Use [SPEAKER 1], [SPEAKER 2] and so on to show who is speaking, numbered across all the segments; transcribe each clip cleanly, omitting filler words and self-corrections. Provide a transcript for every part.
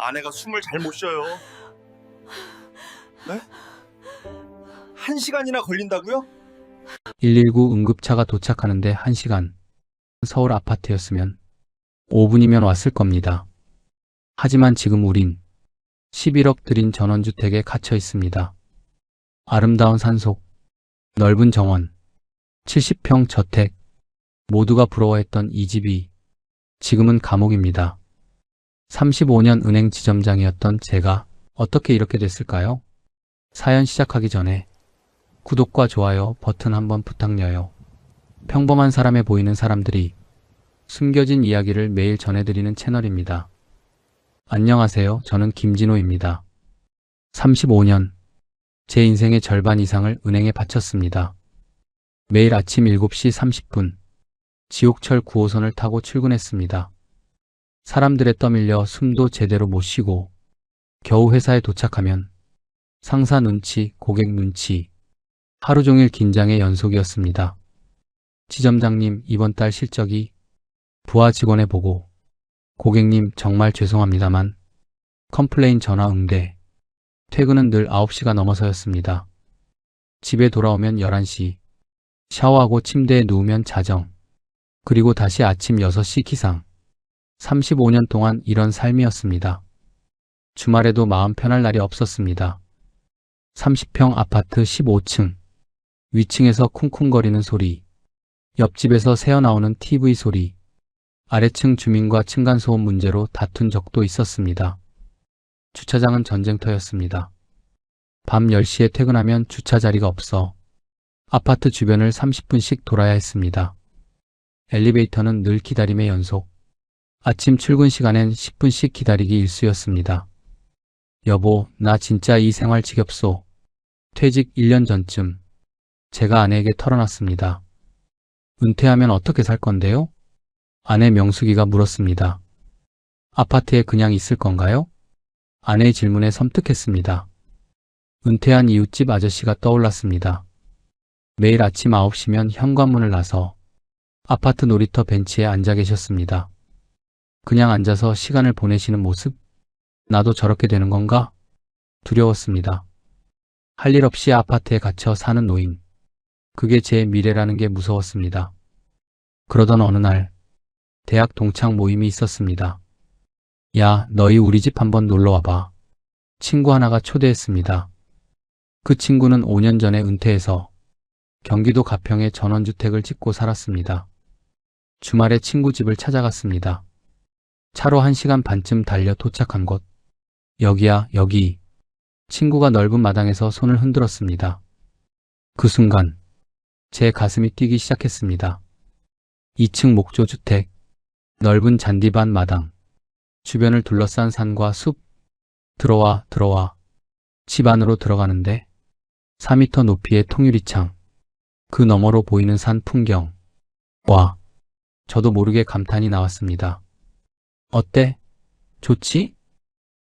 [SPEAKER 1] 아내가 숨을 잘 못 쉬어요. 네? 1시간이나 걸린다고요?
[SPEAKER 2] 119 응급차가 도착하는데 1시간. 서울 아파트였으면 5분이면 왔을 겁니다. 하지만 지금 우린 11억 들인 전원주택에 갇혀 있습니다. 아름다운 산속, 넓은 정원, 70평 저택, 모두가 부러워했던 이 집이 지금은 감옥입니다. 35년 은행 지점장이었던 제가 어떻게 이렇게 됐을까요? 사연 시작하기 전에 구독과 좋아요 버튼 한번 부탁려요. 평범한 사람에 보이는 사람들이 숨겨진 이야기를 매일 전해드리는 채널입니다. 안녕하세요. 저는 김진호입니다. 35년, 제 인생의 절반 이상을 은행에 바쳤습니다. 매일 아침 7시 30분, 지옥철 9호선을 타고 출근했습니다. 사람들에 떠밀려 숨도 제대로 못 쉬고 겨우 회사에 도착하면 상사 눈치, 고객 눈치, 하루 종일 긴장의 연속이었습니다. 지점장님, 이번 달 실적이 부하 직원에 보고 고객님 정말 죄송합니다만 컴플레인 전화 응대. 퇴근은 늘 9시가 넘어서였습니다. 집에 돌아오면 11시. 샤워하고 침대에 누우면 자정. 그리고 다시 아침 6시 기상. 35년 동안 이런 삶이었습니다. 주말에도 마음 편할 날이 없었습니다. 30평 아파트 15층. 위층에서 쿵쿵거리는 소리. 옆집에서 새어나오는 TV 소리. 아래층 주민과 층간소음 문제로 다툰 적도 있었습니다. 주차장은 전쟁터였습니다. 밤 10시에 퇴근하면 주차 자리가 없어 아파트 주변을 30분씩 돌아야 했습니다. 엘리베이터는 늘 기다림의 연속. 아침 출근 시간엔 10분씩 기다리기 일쑤였습니다. 여보, 나 진짜 이 생활 지겹소. 퇴직 1년 전쯤 제가 아내에게 털어놨습니다. 은퇴하면 어떻게 살 건데요? 아내 명숙이가 물었습니다. 아파트에 그냥 있을 건가요? 아내의 질문에 섬뜩했습니다. 은퇴한 이웃집 아저씨가 떠올랐습니다. 매일 아침 9시면 현관문을 나서 아파트 놀이터 벤치에 앉아 계셨습니다. 그냥 앉아서 시간을 보내시는 모습? 나도 저렇게 되는 건가? 두려웠습니다. 할 일 없이 아파트에 갇혀 사는 노인. 그게 제 미래라는 게 무서웠습니다. 그러던 어느 날 대학 동창 모임이 있었습니다. 야, 너희 우리 집 한번 놀러 와봐. 친구 하나가 초대했습니다. 그 친구는 5년 전에 은퇴해서 경기도 가평에 전원주택을 짓고 살았습니다. 주말에 친구 집을 찾아갔습니다. 차로 1시간 반쯤 달려 도착한 곳. 여기야, 여기. 친구가 넓은 마당에서 손을 흔들었습니다. 그 순간 제 가슴이 뛰기 시작했습니다. 2층 목조주택, 넓은 잔디밭 마당, 주변을 둘러싼 산과 숲. 들어와, 들어와. 집 안으로 들어가는데 4m 높이의 통유리창, 그 너머로 보이는 산 풍경. 와, 저도 모르게 감탄이 나왔습니다. 어때? 좋지?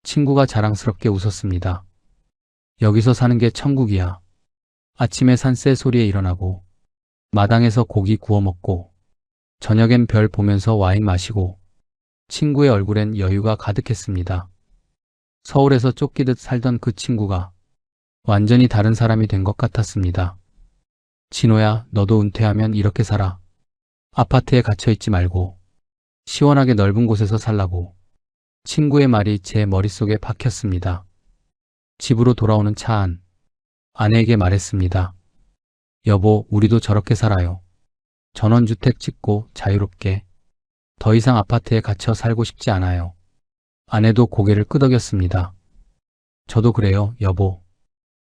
[SPEAKER 2] 친구가 자랑스럽게 웃었습니다. 여기서 사는 게 천국이야. 아침에 산새 소리에 일어나고 마당에서 고기 구워 먹고 저녁엔 별 보면서 와인 마시고. 친구의 얼굴엔 여유가 가득했습니다. 서울에서 쫓기듯 살던 그 친구가 완전히 다른 사람이 된 것 같았습니다. 진호야, 너도 은퇴하면 이렇게 살아. 아파트에 갇혀있지 말고 시원하게 넓은 곳에서 살라고. 친구의 말이 제 머릿속에 박혔습니다. 집으로 돌아오는 차 안. 아내에게 말했습니다. 여보, 우리도 저렇게 살아요. 전원주택 짓고 자유롭게. 더 이상 아파트에 갇혀 살고 싶지 않아요. 아내도 고개를 끄덕였습니다. 저도 그래요, 여보.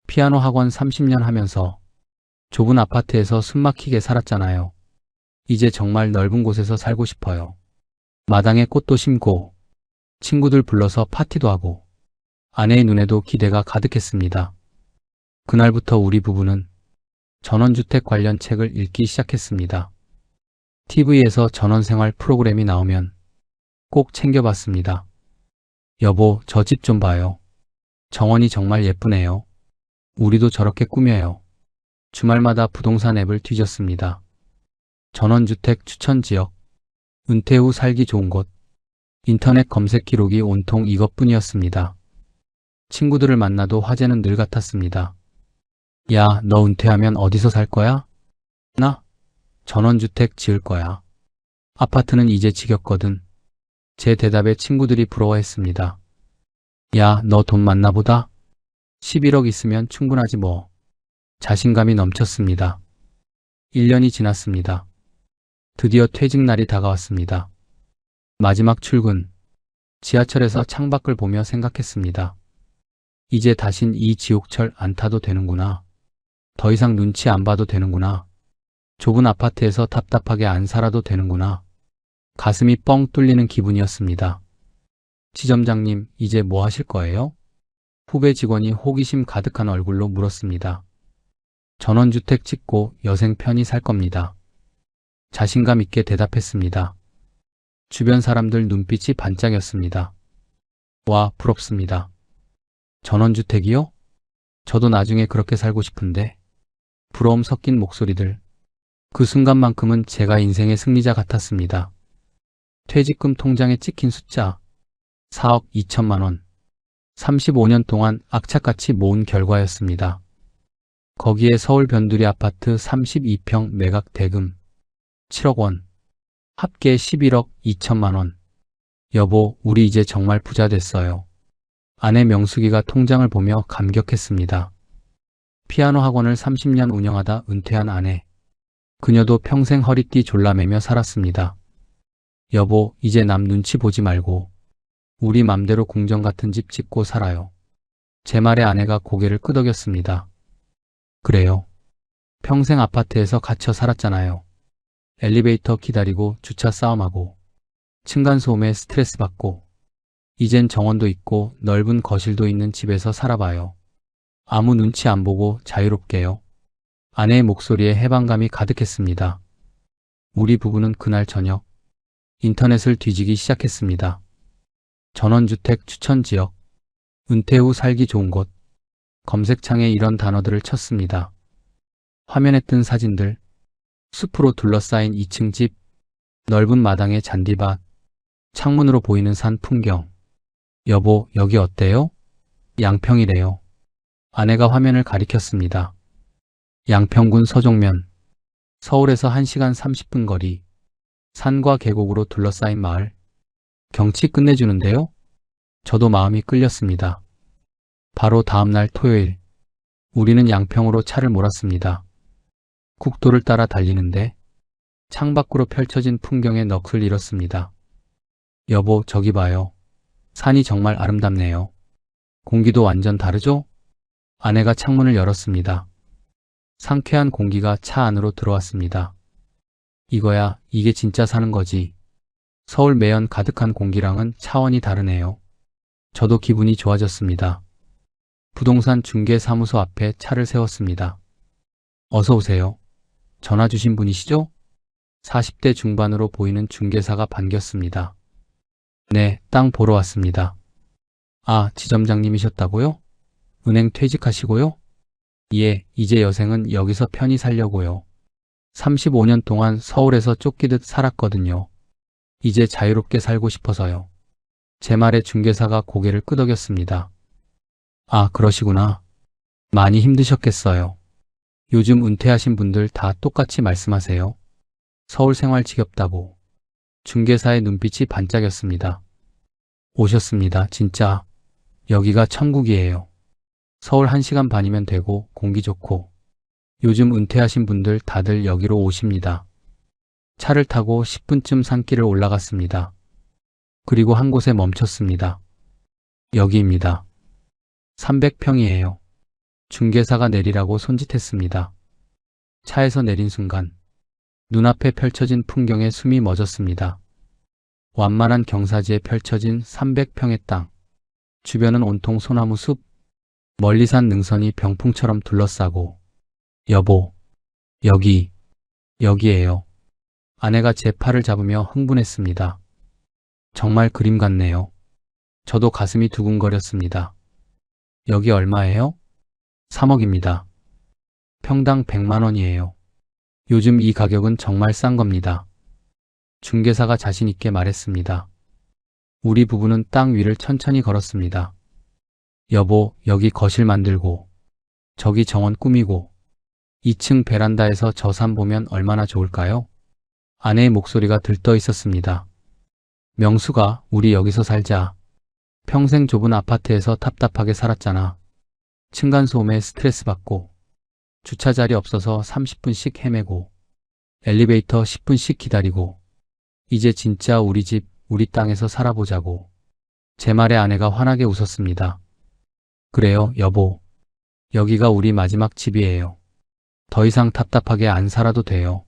[SPEAKER 2] 피아노 학원 30년 하면서 좁은 아파트에서 숨막히게 살았잖아요. 이제 정말 넓은 곳에서 살고 싶어요. 마당에 꽃도 심고 친구들 불러서 파티도 하고. 아내의 눈에도 기대가 가득했습니다. 그날부터 우리 부부는 전원주택 관련 책을 읽기 시작했습니다. TV에서 전원생활 프로그램이 나오면 꼭 챙겨봤습니다. 여보, 저 집 좀 봐요. 정원이 정말 예쁘네요. 우리도 저렇게 꾸며요. 주말마다 부동산 앱을 뒤졌습니다. 전원주택 추천지역, 은퇴 후 살기 좋은 곳, 인터넷 검색 기록이 온통 이것뿐이었습니다. 친구들을 만나도 화제는 늘 같았습니다. 야, 너 은퇴하면 어디서 살 거야? 나? 전원주택 지을 거야. 아파트는 이제 지겹거든. 제 대답에 친구들이 부러워했습니다. 야, 너 돈 많나 보다? 11억 있으면 충분하지 뭐. 자신감이 넘쳤습니다. 1년이 지났습니다. 드디어 퇴직 날이 다가왔습니다. 마지막 출근. 지하철에서 창밖을 보며 생각했습니다. 이제 다신 이 지옥철 안 타도 되는구나. 더 이상 눈치 안 봐도 되는구나. 좁은 아파트에서 답답하게 안 살아도 되는구나. 가슴이 뻥 뚫리는 기분이었습니다. 지점장님, 이제 뭐 하실 거예요? 후배 직원이 호기심 가득한 얼굴로 물었습니다. 전원주택 짓고 여생 편히 살 겁니다. 자신감 있게 대답했습니다. 주변 사람들 눈빛이 반짝였습니다. 와, 부럽습니다. 전원주택이요? 저도 나중에 그렇게 살고 싶은데. 부러움 섞인 목소리들. 그 순간만큼은 제가 인생의 승리자 같았습니다. 퇴직금 통장에 찍힌 숫자 4억 2천만 원. 35년 동안 악착같이 모은 결과였습니다. 거기에 서울 변두리 아파트 32평 매각 대금 7억 원. 합계 11억 2천만 원. 여보, 우리 이제 정말 부자 됐어요. 아내 명숙이가 통장을 보며 감격했습니다. 피아노 학원을 30년 운영하다 은퇴한 아내. 그녀도 평생 허리띠 졸라매며 살았습니다. 여보, 이제 남 눈치 보지 말고 우리 맘대로 궁전 같은 집 짓고 살아요. 제 말에 아내가 고개를 끄덕였습니다. 그래요. 평생 아파트에서 갇혀 살았잖아요. 엘리베이터 기다리고 주차 싸움하고 층간소음에 스트레스 받고 이젠 정원도 있고 넓은 거실도 있는 집에서 살아봐요. 아무 눈치 안 보고 자유롭게요. 아내의 목소리에 해방감이 가득했습니다. 우리 부부는 그날 저녁 인터넷을 뒤지기 시작했습니다. 전원주택 추천지역, 은퇴 후 살기 좋은 곳, 검색창에 이런 단어들을 쳤습니다. 화면에 뜬 사진들, 숲으로 둘러싸인 2층 집, 넓은 마당에 잔디밭, 창문으로 보이는 산 풍경. 여보, 여기 어때요? 양평이래요. 아내가 화면을 가리켰습니다. 양평군 서종면, 서울에서 1시간 30분 거리, 산과 계곡으로 둘러싸인 마을. 경치 끝내주는데요? 저도 마음이 끌렸습니다. 바로 다음 날 토요일, 우리는 양평으로 차를 몰았습니다. 국도를 따라 달리는데 창밖으로 펼쳐진 풍경에 넋을 잃었습니다. 여보, 저기 봐요. 산이 정말 아름답네요. 공기도 완전 다르죠? 아내가 창문을 열었습니다. 상쾌한 공기가 차 안으로 들어왔습니다. 이거야, 이게 진짜 사는 거지. 서울 매연 가득한 공기랑은 차원이 다르네요. 저도 기분이 좋아졌습니다. 부동산 중개사무소 앞에 차를 세웠습니다. 어서 오세요. 전화 주신 분이시죠? 40대 중반으로 보이는 중개사가 반겼습니다. 네, 땅 보러 왔습니다. 아, 지점장님이셨다고요? 은행 퇴직하시고요? 예, 이제 여생은 여기서 편히 살려고요. 35년 동안 서울에서 쫓기듯 살았거든요. 이제 자유롭게 살고 싶어서요. 제 말에 중개사가 고개를 끄덕였습니다. 아, 그러시구나. 많이 힘드셨겠어요. 요즘 은퇴하신 분들 다 똑같이 말씀하세요. 서울 생활 지겹다고. 중개사의 눈빛이 반짝였습니다. 오셨습니다. 진짜. 여기가 천국이에요. 서울 1시간 반이면 되고 공기 좋고. 요즘 은퇴하신 분들 다들 여기로 오십니다. 차를 타고 10분쯤 산길을 올라갔습니다. 그리고 한 곳에 멈췄습니다. 여기입니다. 300평이에요. 중개사가 내리라고 손짓했습니다. 차에서 내린 순간 눈앞에 펼쳐진 풍경에 숨이 멎었습니다. 완만한 경사지에 펼쳐진 300평의 땅. 주변은 온통 소나무 숲, 멀리 산 능선이 병풍처럼 둘러싸고. 여보, 여기에요. 아내가 제 팔을 잡으며 흥분했습니다. 정말 그림 같네요. 저도 가슴이 두근거렸습니다. 여기 얼마예요? 3억입니다. 평당 100만 원이에요. 요즘 이 가격은 정말 싼 겁니다. 중개사가 자신 있게 말했습니다. 우리 부부는 땅 위를 천천히 걸었습니다. 여보, 여기 거실 만들고, 저기 정원 꾸미고, 2층 베란다에서 저 산 보면 얼마나 좋을까요? 아내의 목소리가 들떠 있었습니다. 명수가, 우리 여기서 살자. 평생 좁은 아파트에서 답답하게 살았잖아. 층간소음에 스트레스 받고, 주차 자리 없어서 30분씩 헤매고, 엘리베이터 10분씩 기다리고, 이제 진짜 우리 집, 우리 땅에서 살아보자고. 제 말에 아내가 환하게 웃었습니다. 그래요, 여보. 여기가 우리 마지막 집이에요. 더 이상 답답하게 안 살아도 돼요.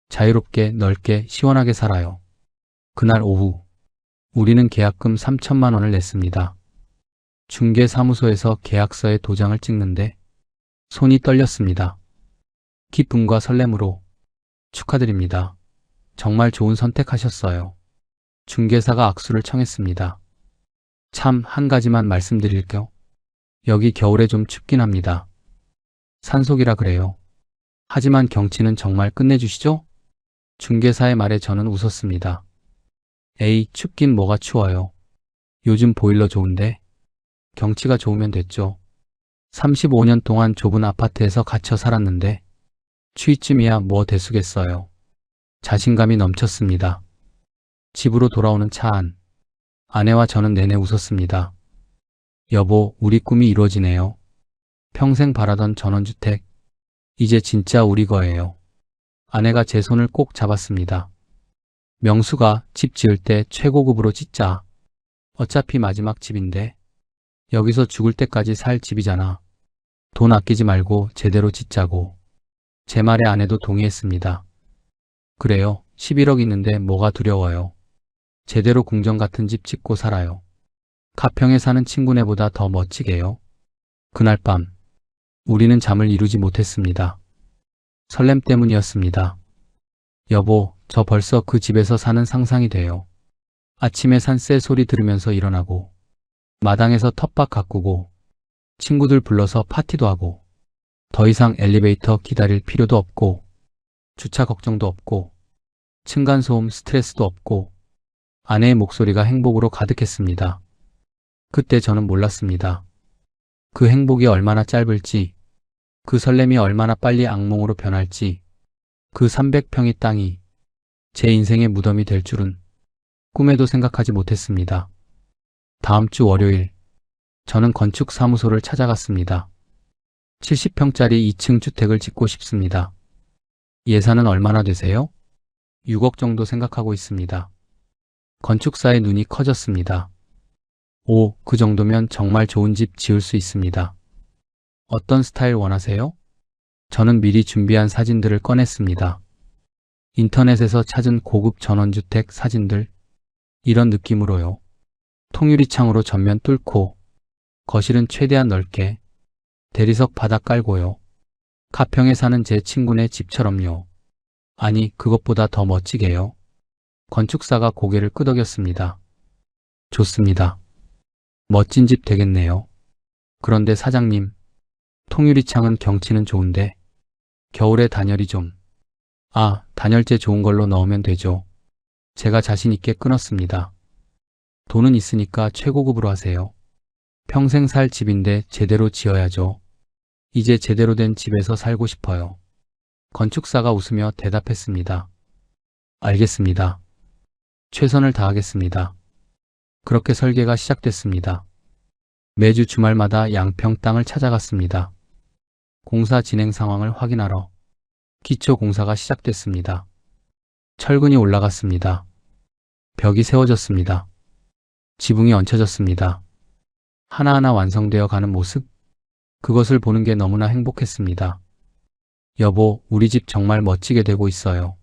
[SPEAKER 2] 자유롭게, 넓게, 시원하게 살아요. 그날 오후, 우리는 계약금 3천만 원을 냈습니다. 중개사무소에서 계약서에 도장을 찍는데 손이 떨렸습니다. 기쁨과 설렘으로 축하드립니다. 정말 좋은 선택하셨어요. 중개사가 악수를 청했습니다. 참, 한 가지만 말씀드릴게요. 여기 겨울에 좀 춥긴 합니다. 산속이라 그래요. 하지만 경치는 정말 끝내주시죠? 중개사의 말에 저는 웃었습니다. 에이, 춥긴 뭐가 추워요. 요즘 보일러 좋은데 경치가 좋으면 됐죠. 35년 동안 좁은 아파트에서 갇혀 살았는데 추위쯤이야 뭐 대수겠어요. 자신감이 넘쳤습니다. 집으로 돌아오는 차 안. 아내와 저는 내내 웃었습니다. 여보, 우리 꿈이 이루어지네요. 평생 바라던 전원주택. 이제 진짜 우리 거예요. 아내가 제 손을 꼭 잡았습니다. 명수가 집 지을 때 최고급으로 짓자. 어차피 마지막 집인데 여기서 죽을 때까지 살 집이잖아. 돈 아끼지 말고 제대로 짓자고. 제 말에 아내도 동의했습니다. 그래요. 11억 있는데 뭐가 두려워요. 제대로 궁전 같은 집 짓고 살아요. 가평에 사는 친구네보다 더 멋지게요. 그날 밤 우리는 잠을 이루지 못했습니다. 설렘 때문이었습니다. 여보, 저 벌써 그 집에서 사는 상상이 돼요. 아침에 산새 소리 들으면서 일어나고, 마당에서 텃밭 가꾸고, 친구들 불러서 파티도 하고, 더 이상 엘리베이터 기다릴 필요도 없고, 주차 걱정도 없고, 층간소음 스트레스도 없고, 아내의 목소리가 행복으로 가득했습니다. 그때 저는 몰랐습니다. 그 행복이 얼마나 짧을지, 그 설렘이 얼마나 빨리 악몽으로 변할지, 그 300평의 땅이 제 인생의 무덤이 될 줄은 꿈에도 생각하지 못했습니다. 다음 주 월요일, 저는 건축사무소를 찾아갔습니다. 70평짜리 2층 주택을 짓고 싶습니다. 예산은 얼마나 되세요? 6억 정도 생각하고 있습니다. 건축사의 눈이 커졌습니다. 오, 그 정도면 정말 좋은 집 지을 수 있습니다. 어떤 스타일 원하세요? 저는 미리 준비한 사진들을 꺼냈습니다. 인터넷에서 찾은 고급 전원주택 사진들, 이런 느낌으로요. 통유리창으로 전면 뚫고, 거실은 최대한 넓게, 대리석 바닥 깔고요. 가평에 사는 제 친구네 집처럼요. 아니, 그것보다 더 멋지게요. 건축사가 고개를 끄덕였습니다. 좋습니다. 멋진 집 되겠네요. 그런데 사장님, 통유리창은 경치는 좋은데 겨울에 단열이 좀. 아, 단열재 좋은 걸로 넣으면 되죠. 제가 자신 있게 끊었습니다. 돈은 있으니까 최고급으로 하세요. 평생 살 집인데 제대로 지어야죠. 이제 제대로 된 집에서 살고 싶어요. 건축사가 웃으며 대답했습니다. 알겠습니다. 최선을 다하겠습니다. 그렇게 설계가 시작됐습니다. 매주 주말마다 양평 땅을 찾아갔습니다. 공사 진행 상황을 확인하러 기초 공사가 시작됐습니다. 철근이 올라갔습니다. 벽이 세워졌습니다. 지붕이 얹혀졌습니다. 하나하나 완성되어 가는 모습, 그것을 보는 게 너무나 행복했습니다. 여보, 우리 집 정말 멋지게 되고 있어요.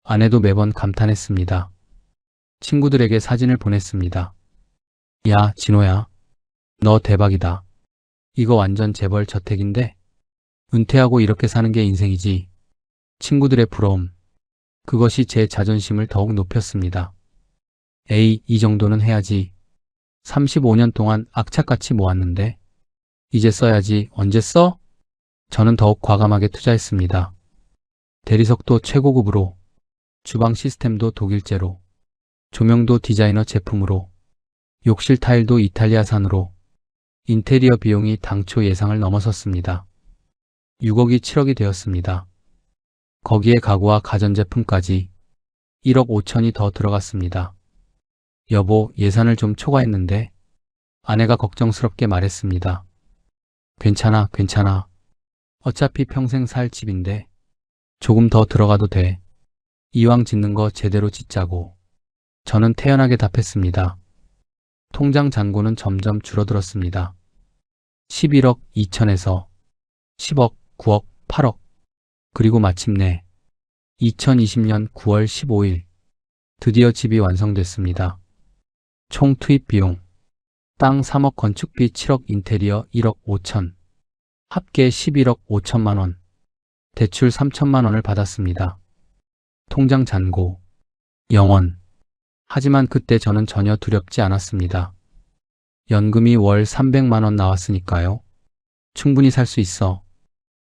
[SPEAKER 2] 아내도 매번 감탄했습니다. 친구들에게 사진을 보냈습니다. 야, 진호야. 너 대박이다. 이거 완전 재벌 저택인데? 은퇴하고 이렇게 사는 게 인생이지. 친구들의 부러움. 그것이 제 자존심을 더욱 높였습니다. 에이, 이 정도는 해야지. 35년 동안 악착같이 모았는데 이제 써야지. 언제 써? 저는 더욱 과감하게 투자했습니다. 대리석도 최고급으로, 주방 시스템도 독일제로, 조명도 디자이너 제품으로, 욕실 타일도 이탈리아산으로 인테리어 비용이 당초 예상을 넘어섰습니다. 6억이 7억이 되었습니다. 거기에 가구와 가전제품까지 1억 5천이 더 들어갔습니다. 여보, 예산을 좀 초과했는데 아내가 걱정스럽게 말했습니다. 괜찮아, 괜찮아. 어차피 평생 살 집인데 조금 더 들어가도 돼. 이왕 짓는 거 제대로 짓자고. 저는 태연하게 답했습니다. 통장 잔고는 점점 줄어들었습니다. 11억 2천에서 10억, 9억, 8억. 그리고 마침내 2020년 9월 15일 드디어 집이 완성됐습니다. 총 투입 비용 땅 3억, 건축비 7억, 인테리어 1억 5천, 합계 11억 5천만 원, 대출 3천만 원을 받았습니다. 통장 잔고 0원. 하지만 그때 저는 전혀 두렵지 않았습니다. 연금이 월 300만 원 나왔으니까요. 충분히 살 수 있어.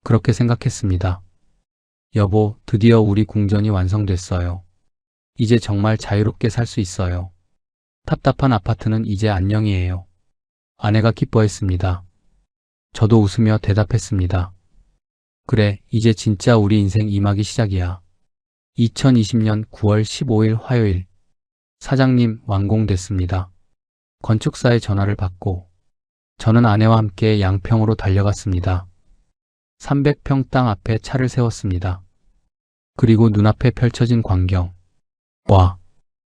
[SPEAKER 2] 그렇게 생각했습니다. 여보, 드디어 우리 궁전이 완성됐어요. 이제 정말 자유롭게 살 수 있어요. 답답한 아파트는 이제 안녕이에요. 아내가 기뻐했습니다. 저도 웃으며 대답했습니다. 그래, 이제 진짜 우리 인생 2막이 시작이야. 2020년 9월 15일 화요일. 사장님, 완공됐습니다. 건축사의 전화를 받고 저는 아내와 함께 양평으로 달려갔습니다. 300평 땅 앞에 차를 세웠습니다. 그리고 눈앞에 펼쳐진 광경. 와,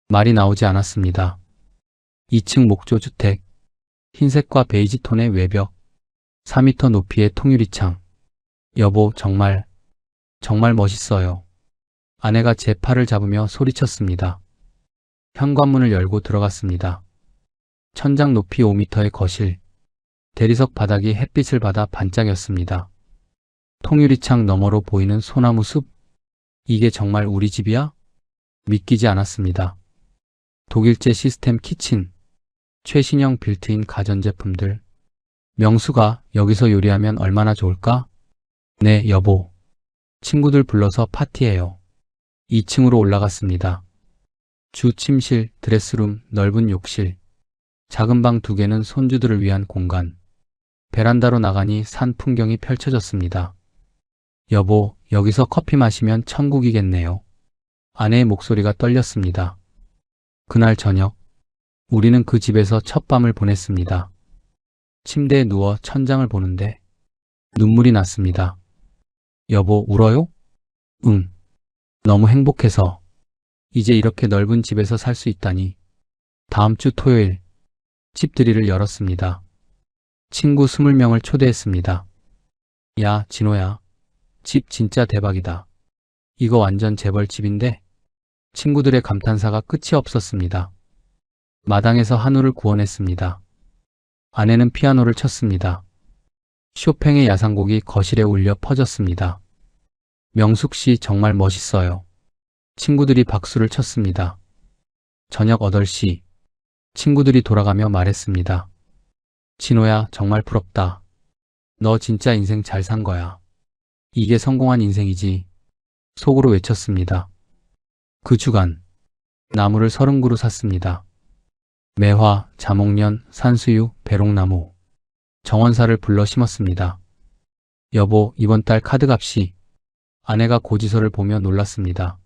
[SPEAKER 2] 말이 나오지 않았습니다. 2층 목조 주택, 흰색과 베이지 톤의 외벽, 4m 높이의 통유리창. 여보, 정말 멋있어요. 아내가 제 팔을 잡으며 소리쳤습니다. 현관문을 열고 들어갔습니다. 천장 높이 5m의 거실, 대리석 바닥이 햇빛을 받아 반짝였습니다. 통유리창 너머로 보이는 소나무 숲. 이게 정말 우리 집이야? 믿기지 않았습니다. 독일제 시스템 키친, 최신형 빌트인 가전제품들. 명수가 여기서 요리하면 얼마나 좋을까? 네, 여보. 친구들 불러서 파티해요. 2층으로 올라갔습니다. 주 침실, 드레스룸, 넓은 욕실, 작은 방 2개는 손주들을 위한 공간. 베란다로 나가니 산 풍경이 펼쳐졌습니다. 여보, 여기서 커피 마시면 천국이겠네요. 아내의 목소리가 떨렸습니다. 그날 저녁, 우리는 그 집에서 첫 밤을 보냈습니다. 침대에 누워 천장을 보는데 눈물이 났습니다. 여보, 울어요? 응. 너무 행복해서. 이제 이렇게 넓은 집에서 살 수 있다니. 다음 주 토요일, 집들이를 열었습니다. 친구 20명을 초대했습니다. 야, 진호야. 집 진짜 대박이다. 이거 완전 재벌 집인데? 친구들의 감탄사가 끝이 없었습니다. 마당에서 한우를 구워냈습니다. 아내는 피아노를 쳤습니다. 쇼팽의 야상곡이 거실에 울려 퍼졌습니다. 명숙 씨 정말 멋있어요. 친구들이 박수를 쳤습니다. 저녁 8시, 친구들이 돌아가며 말했습니다. 진호야, 정말 부럽다. 너 진짜 인생 잘 산 거야. 이게 성공한 인생이지. 속으로 외쳤습니다. 그 주간, 나무를 30그루 샀습니다. 매화, 자목련, 산수유, 배롱나무, 정원사를 불러 심었습니다. 여보, 이번 달 카드값이. 아내가 고지서를 보며 놀랐습니다.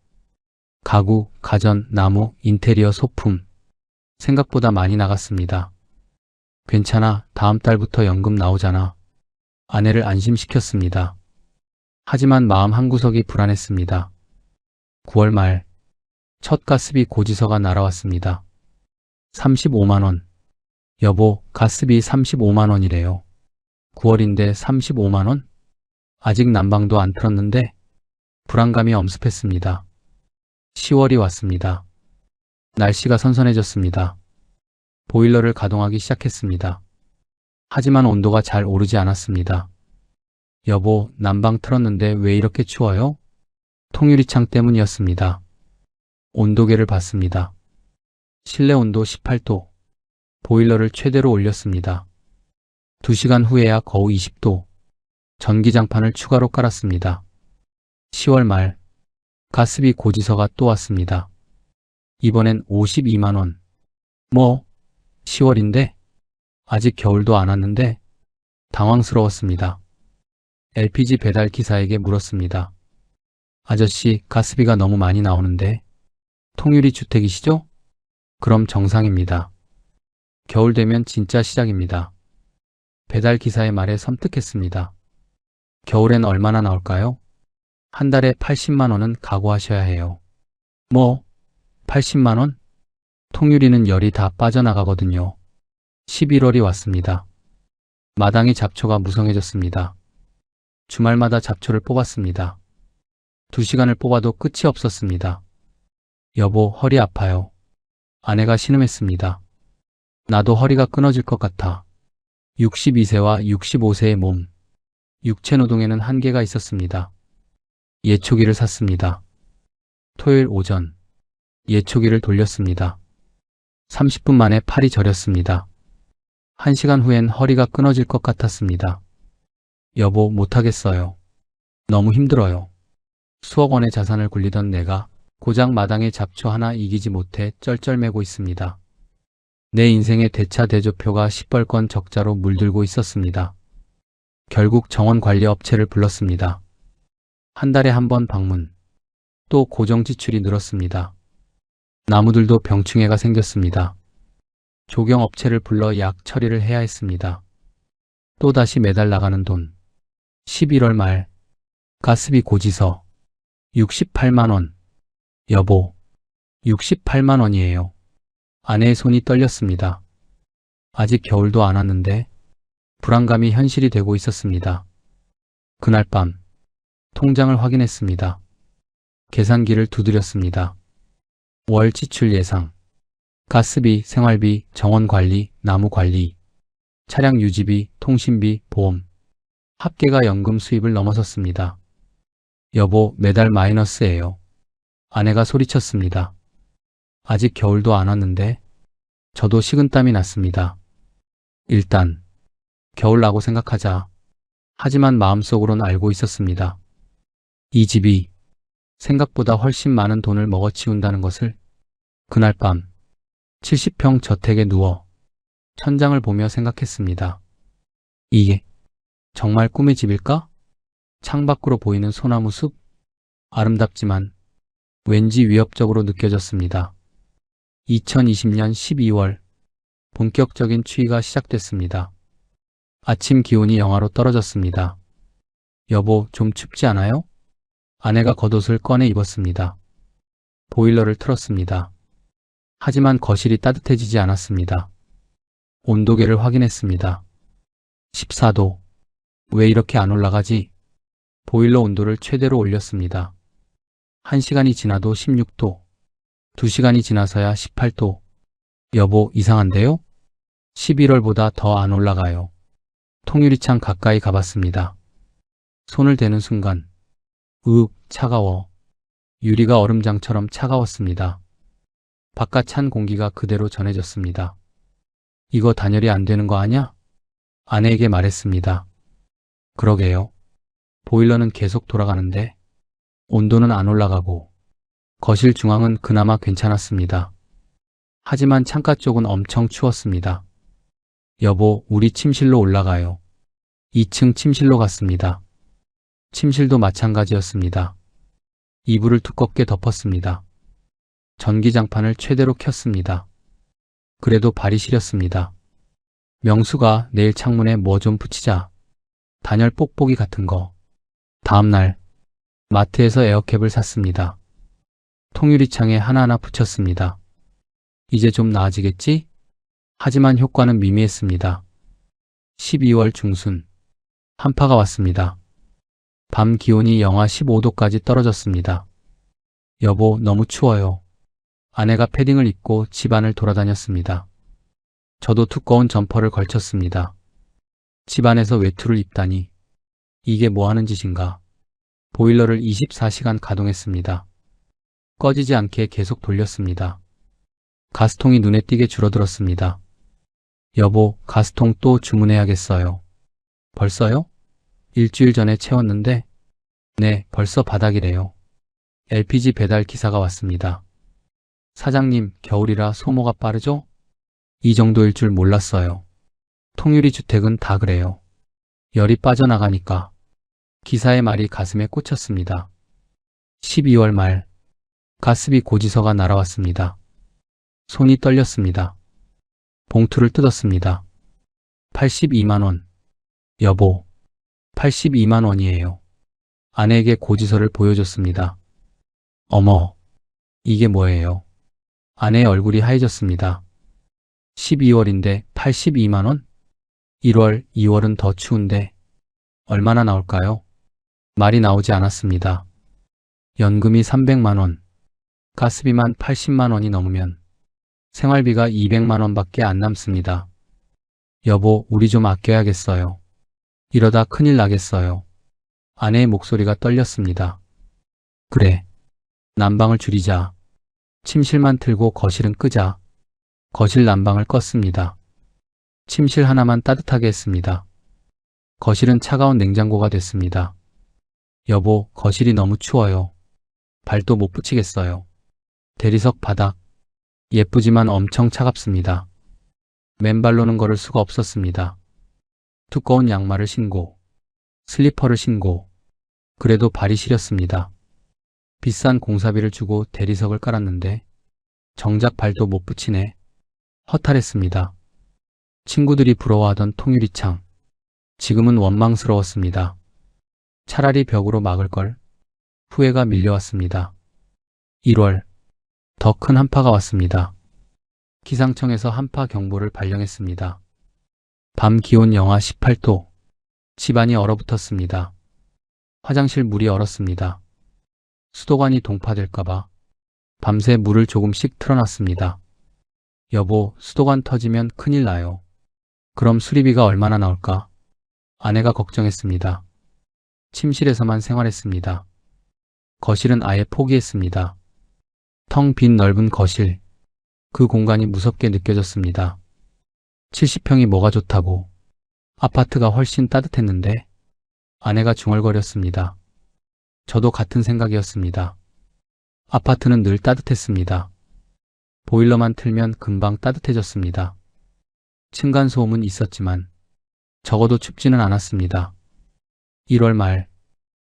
[SPEAKER 2] 가구, 가전, 나무, 인테리어, 소품. 생각보다 많이 나갔습니다. 괜찮아, 다음 달부터 연금 나오잖아. 아내를 안심시켰습니다. 하지만 마음 한구석이 불안했습니다. 9월 말, 첫 가스비 고지서가 날아왔습니다. 35만 원. 여보, 가스비 35만 원이래요. 9월인데 35만 원? 아직 난방도 안 틀었는데? 불안감이 엄습했습니다. 10월이 왔습니다. 날씨가 선선해졌습니다. 보일러를 가동하기 시작했습니다. 하지만 온도가 잘 오르지 않았습니다. 여보, 난방 틀었는데 왜 이렇게 추워요? 통유리창 때문이었습니다. 온도계를 봤습니다. 실내 온도 18도. 보일러를 최대로 올렸습니다. 2시간 후에야 거의 20도. 전기장판을 추가로 깔았습니다. 10월 말, 가스비 고지서가 또 왔습니다. 이번엔 52만 원. 뭐? 10월인데 아직 겨울도 안 왔는데 당황스러웠습니다. LPG 배달 기사에게 물었습니다. 아저씨, 가스비가 너무 많이 나오는데 통유리 주택이시죠? 그럼 정상입니다. 겨울 되면 진짜 시작입니다. 배달 기사의 말에 섬뜩했습니다. 겨울엔 얼마나 나올까요? 한 달에 80만 원은 각오하셔야 해요. 뭐? 80만 원? 통유리는 열이 다 빠져나가거든요. 11월이 왔습니다. 마당의 잡초가 무성해졌습니다. 주말마다 잡초를 뽑았습니다. 2시간을 뽑아도 끝이 없었습니다. 여보, 허리 아파요. 아내가 신음했습니다. 나도 허리가 끊어질 것 같아. 62세와 65세의 몸. 육체 노동에는 한계가 있었습니다. 예초기를 샀습니다. 토요일 오전, 예초기를 돌렸습니다. 30분 만에 팔이 저렸습니다. 1시간 후엔 허리가 끊어질 것 같았습니다. 여보, 못하겠어요. 너무 힘들어요. 수억 원의 자산을 굴리던 내가 고작 마당에 잡초 하나 이기지 못해 쩔쩔매고 있습니다. 내 인생의 대차대조표가 시뻘건 적자로 물들고 있었습니다. 결국 정원관리업체를 불렀습니다. 한 달에 한 번 방문, 또 고정지출이 늘었습니다. 나무들도 병충해가 생겼습니다. 조경업체를 불러 약 처리를 해야 했습니다. 또다시 매달 나가는 돈. 11월 말, 가스비 고지서, 68만 원. 여보, 68만 원이에요. 아내의 손이 떨렸습니다. 아직 겨울도 안 왔는데 불안감이 현실이 되고 있었습니다. 그날 밤, 통장을 확인했습니다. 계산기를 두드렸습니다. 월 지출 예상, 가스비, 생활비, 정원관리, 나무관리, 차량 유지비, 통신비, 보험, 합계가 연금 수입을 넘어섰습니다. 여보, 매달 마이너스예요. 아내가 소리쳤습니다. 아직 겨울도 안 왔는데 저도 식은땀이 났습니다. 일단 겨울나고 생각하자. 하지만 마음속으론 알고 있었습니다. 이 집이 생각보다 훨씬 많은 돈을 먹어치운다는 것을. 그날 밤 70평 저택에 누워 천장을 보며 생각했습니다. 이게 정말 꿈의 집일까? 창밖으로 보이는 소나무 숲? 아름답지만 왠지 위협적으로 느껴졌습니다. 2020년 12월 본격적인 추위가 시작됐습니다. 아침 기온이 영하로 떨어졌습니다. 여보, 좀 춥지 않아요? 아내가 겉옷을 꺼내 입었습니다. 보일러를 틀었습니다. 하지만 거실이 따뜻해지지 않았습니다. 온도계를 확인했습니다. 14도. 왜 이렇게 안 올라가지? 보일러 온도를 최대로 올렸습니다. 1시간이 지나도 16도. 2시간이 지나서야 18도. 여보, 이상한데요? 11월보다 더 안 올라가요. 통유리창 가까이 가봤습니다. 손을 대는 순간, 차가워. 유리가 얼음장처럼 차가웠습니다. 바깥 찬 공기가 그대로 전해졌습니다. 이거 단열이 안 되는 거 아냐? 아내에게 말했습니다. 그러게요. 보일러는 계속 돌아가는데 온도는 안 올라가고 거실 중앙은 그나마 괜찮았습니다. 하지만 창가 쪽은 엄청 추웠습니다. 여보, 우리 침실로 올라가요. 2층 침실로 갔습니다. 침실도 마찬가지였습니다. 이불을 두껍게 덮었습니다. 전기장판을 최대로 켰습니다. 그래도 발이 시렸습니다. 명수가 내일 창문에 뭐 좀 붙이자. 단열 뽁뽁이 같은 거. 다음날 마트에서 에어캡을 샀습니다. 통유리창에 하나하나 붙였습니다. 이제 좀 나아지겠지? 하지만 효과는 미미했습니다. 12월 중순 한파가 왔습니다. 밤 기온이 영하 15도까지 떨어졌습니다. 여보, 너무 추워요. 아내가 패딩을 입고 집안을 돌아다녔습니다. 저도 두꺼운 점퍼를 걸쳤습니다. 집안에서 외투를 입다니. 이게 뭐 하는 짓인가? 보일러를 24시간 가동했습니다. 꺼지지 않게 계속 돌렸습니다. 가스통이 눈에 띄게 줄어들었습니다. 여보, 가스통 또 주문해야겠어요. 벌써요? 일주일 전에 채웠는데. 네, 벌써 바닥이래요. LPG 배달 기사가 왔습니다. 사장님, 겨울이라 소모가 빠르죠? 이 정도일 줄 몰랐어요. 통유리 주택은 다 그래요. 열이 빠져나가니까. 기사의 말이 가슴에 꽂혔습니다. 12월 말 가스비 고지서가 날아왔습니다. 손이 떨렸습니다. 봉투를 뜯었습니다. 82만 원. 여보, 82만 원이에요. 아내에게 고지서를 보여줬습니다. 어머, 이게 뭐예요? 아내의 얼굴이 하얘졌습니다. 12월인데 82만 원? 1월, 2월은 더 추운데 얼마나 나올까요? 말이 나오지 않았습니다. 연금이 300만 원, 가스비만 80만 원이 넘으면 생활비가 200만 원밖에 안 남습니다. 여보, 우리 좀 아껴야겠어요. 이러다 큰일 나겠어요. 아내의 목소리가 떨렸습니다. 그래, 난방을 줄이자. 침실만 틀고 거실은 끄자. 거실 난방을 껐습니다. 침실 하나만 따뜻하게 했습니다. 거실은 차가운 냉장고가 됐습니다. 여보, 거실이 너무 추워요. 발도 못 붙이겠어요. 대리석 바닥, 예쁘지만 엄청 차갑습니다. 맨발로는 걸을 수가 없었습니다. 두꺼운 양말을 신고, 슬리퍼를 신고, 그래도 발이 시렸습니다. 비싼 공사비를 주고 대리석을 깔았는데 정작 발도 못 붙이네. 허탈했습니다. 친구들이 부러워하던 통유리창, 지금은 원망스러웠습니다. 차라리 벽으로 막을 걸. 후회가 밀려왔습니다. 1월, 더 큰 한파가 왔습니다. 기상청에서 한파 경보를 발령했습니다. 밤 기온 영하 18도, 집안이 얼어붙었습니다. 화장실 물이 얼었습니다. 수도관이 동파될까봐 밤새 물을 조금씩 틀어놨습니다. 여보, 수도관 터지면 큰일 나요. 그럼 수리비가 얼마나 나올까? 아내가 걱정했습니다. 침실에서만 생활했습니다. 거실은 아예 포기했습니다. 텅 빈 넓은 거실, 그 공간이 무섭게 느껴졌습니다. 70평이 뭐가 좋다고. 아파트가 훨씬 따뜻했는데. 아내가 중얼거렸습니다. 저도 같은 생각이었습니다. 아파트는 늘 따뜻했습니다. 보일러만 틀면 금방 따뜻해졌습니다. 층간소음은 있었지만 적어도 춥지는 않았습니다. 1월 말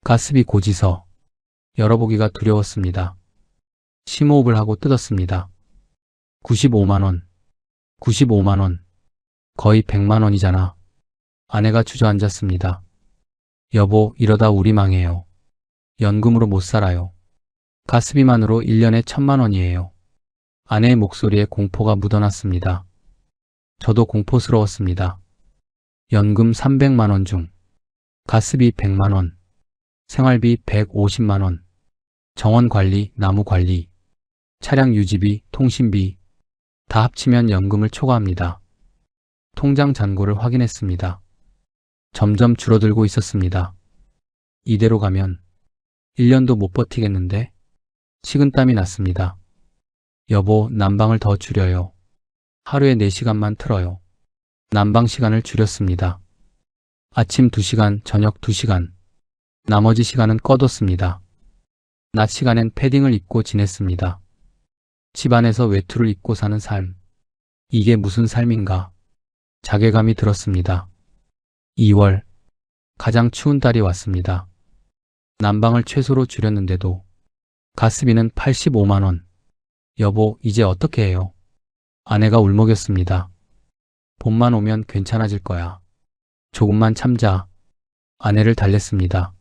[SPEAKER 2] 가스비 고지서 열어보기가 두려웠습니다. 심호흡을 하고 뜯었습니다. 95만 원, 95만 원, 거의 100만 원이잖아. 아내가 주저앉았습니다. 여보, 이러다 우리 망해요. 연금으로 못 살아요. 가스비만으로 1년에 1,000만 원이에요. 아내의 목소리에 공포가 묻어났습니다. 저도 공포스러웠습니다. 연금 300만 원 중 가스비 100만 원, 생활비 150만 원, 정원 관리, 나무 관리, 차량 유지비, 통신비 다 합치면 연금을 초과합니다. 통장 잔고를 확인했습니다. 점점 줄어들고 있었습니다. 이대로 가면 1년도 못 버티겠는데? 식은땀이 났습니다. 여보, 난방을 더 줄여요. 하루에 4시간만 틀어요. 난방 시간을 줄였습니다. 아침 2시간, 저녁 2시간. 나머지 시간은 꺼뒀습니다. 낮 시간엔 패딩을 입고 지냈습니다. 집안에서 외투를 입고 사는 삶. 이게 무슨 삶인가? 자괴감이 들었습니다. 2월. 가장 추운 달이 왔습니다. 난방을 최소로 줄였는데도 가스비는 85만 원. 여보, 이제 어떻게 해요? 아내가 울먹였습니다. 봄만 오면 괜찮아질 거야. 조금만 참자. 아내를 달랬습니다.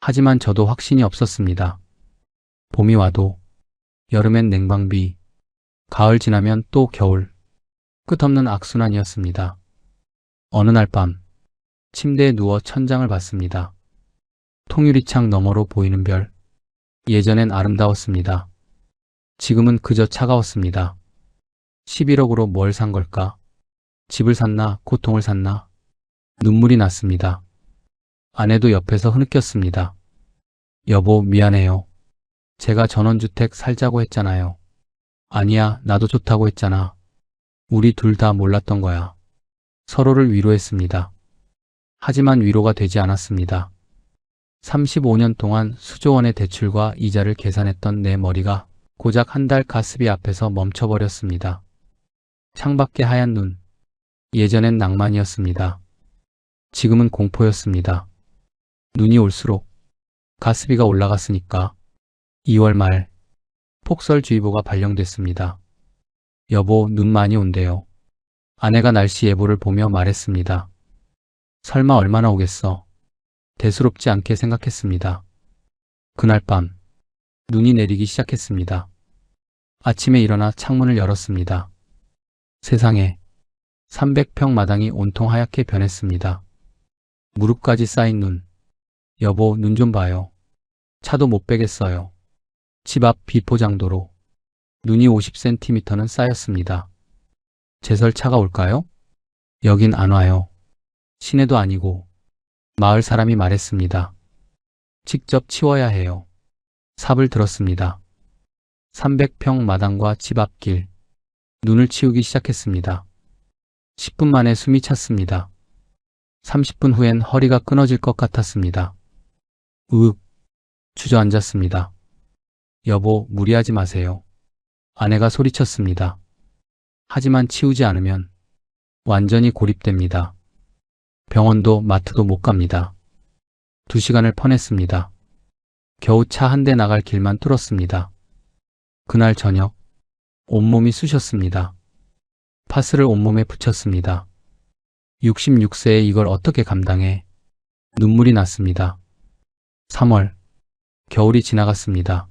[SPEAKER 2] 하지만 저도 확신이 없었습니다. 봄이 와도, 여름엔 냉방비, 가을 지나면 또 겨울. 끝없는 악순환이었습니다. 어느 날 밤, 침대에 누워 천장을 봤습니다. 통유리창 너머로 보이는 별. 예전엔 아름다웠습니다. 지금은 그저 차가웠습니다. 11억으로 뭘 산 걸까? 집을 샀나? 고통을 샀나? 눈물이 났습니다. 아내도 옆에서 흐느꼈습니다. 여보, 미안해요. 제가 전원주택 살자고 했잖아요. 아니야, 나도 좋다고 했잖아. 우리 둘 다 몰랐던 거야. 서로를 위로했습니다. 하지만 위로가 되지 않았습니다. 35년 동안 수조 원의 대출과 이자를 계산했던 내 머리가 고작 한 달 가스비 앞에서 멈춰버렸습니다. 창밖의 하얀 눈. 예전엔 낭만이었습니다. 지금은 공포였습니다. 눈이 올수록 가스비가 올라갔으니까 2월 말 폭설주의보가 발령됐습니다. 여보, 눈 많이 온대요. 아내가 날씨 예보를 보며 말했습니다. 설마 얼마나 오겠어? 대수롭지 않게 생각했습니다. 그날 밤 눈이 내리기 시작했습니다. 아침에 일어나 창문을 열었습니다. 세상에 300평 마당이 온통 하얗게 변했습니다. 무릎까지 쌓인 눈. 여보, 눈 좀 봐요. 차도 못 빼겠어요. 집 앞 비포장도로 눈이 50cm는 쌓였습니다. 제설차가 올까요? 여긴 안 와요. 시내도 아니고. 마을 사람이 말했습니다. 직접 치워야 해요. 삽을 들었습니다. 300평 마당과 집 앞길. 눈을 치우기 시작했습니다. 10분 만에 숨이 찼습니다. 30분 후엔 허리가 끊어질 것 같았습니다. 으윽, 주저앉았습니다. 여보, 무리하지 마세요. 아내가 소리쳤습니다. 하지만 치우지 않으면 완전히 고립됩니다. 병원도 마트도 못 갑니다. 2시간을 퍼냈습니다. 겨우 차 한 대 나갈 길만 뚫었습니다. 그날 저녁 온몸이 쑤셨습니다. 파스를 온몸에 붙였습니다. 66세에 이걸 어떻게 감당해? 눈물이 났습니다. 3월 겨울이 지나갔습니다.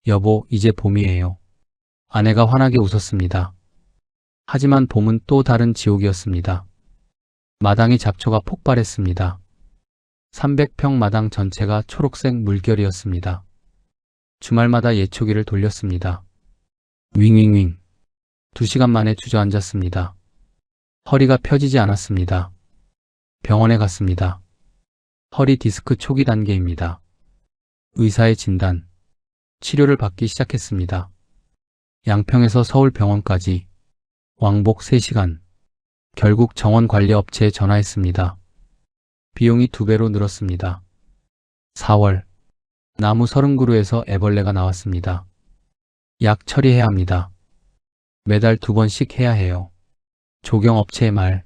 [SPEAKER 2] 여보, 이제 봄이에요. 아내가 환하게 웃었습니다. 하지만 봄은 또 다른 지옥이었습니다. 마당의 잡초가 폭발했습니다. 300평 마당 전체가 초록색 물결이었습니다. 주말마다 예초기를 돌렸습니다. 윙윙윙. 2시간 만에 주저앉았습니다. 허리가 펴지지 않았습니다. 병원에 갔습니다. 허리 디스크 초기 단계입니다. 의사의 진단. 치료를 받기 시작했습니다. 양평에서 서울병원까지 왕복 3시간. 결국 정원관리업체에 전화했습니다. 비용이 2배로 늘었습니다. 4월 나무 30그루에서 애벌레가 나왔습니다. 약 처리해야 합니다. 매달 2번씩 해야 해요. 조경업체의 말.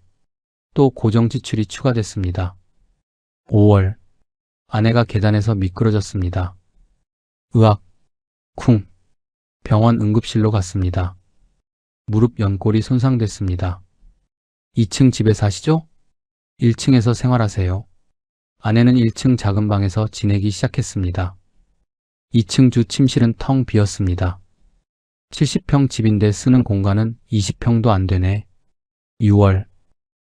[SPEAKER 2] 또 고정지출이 추가됐습니다. 5월 아내가 계단에서 미끄러졌습니다. 으악, 쿵. 병원 응급실로 갔습니다. 무릎 연골이 손상됐습니다. 2층 집에 사시죠? 1층에서 생활하세요. 아내는 1층 작은 방에서 지내기 시작했습니다. 2층 주 침실은 텅 비었습니다. 70평 집인데 쓰는 공간은 20평도 안 되네. 6월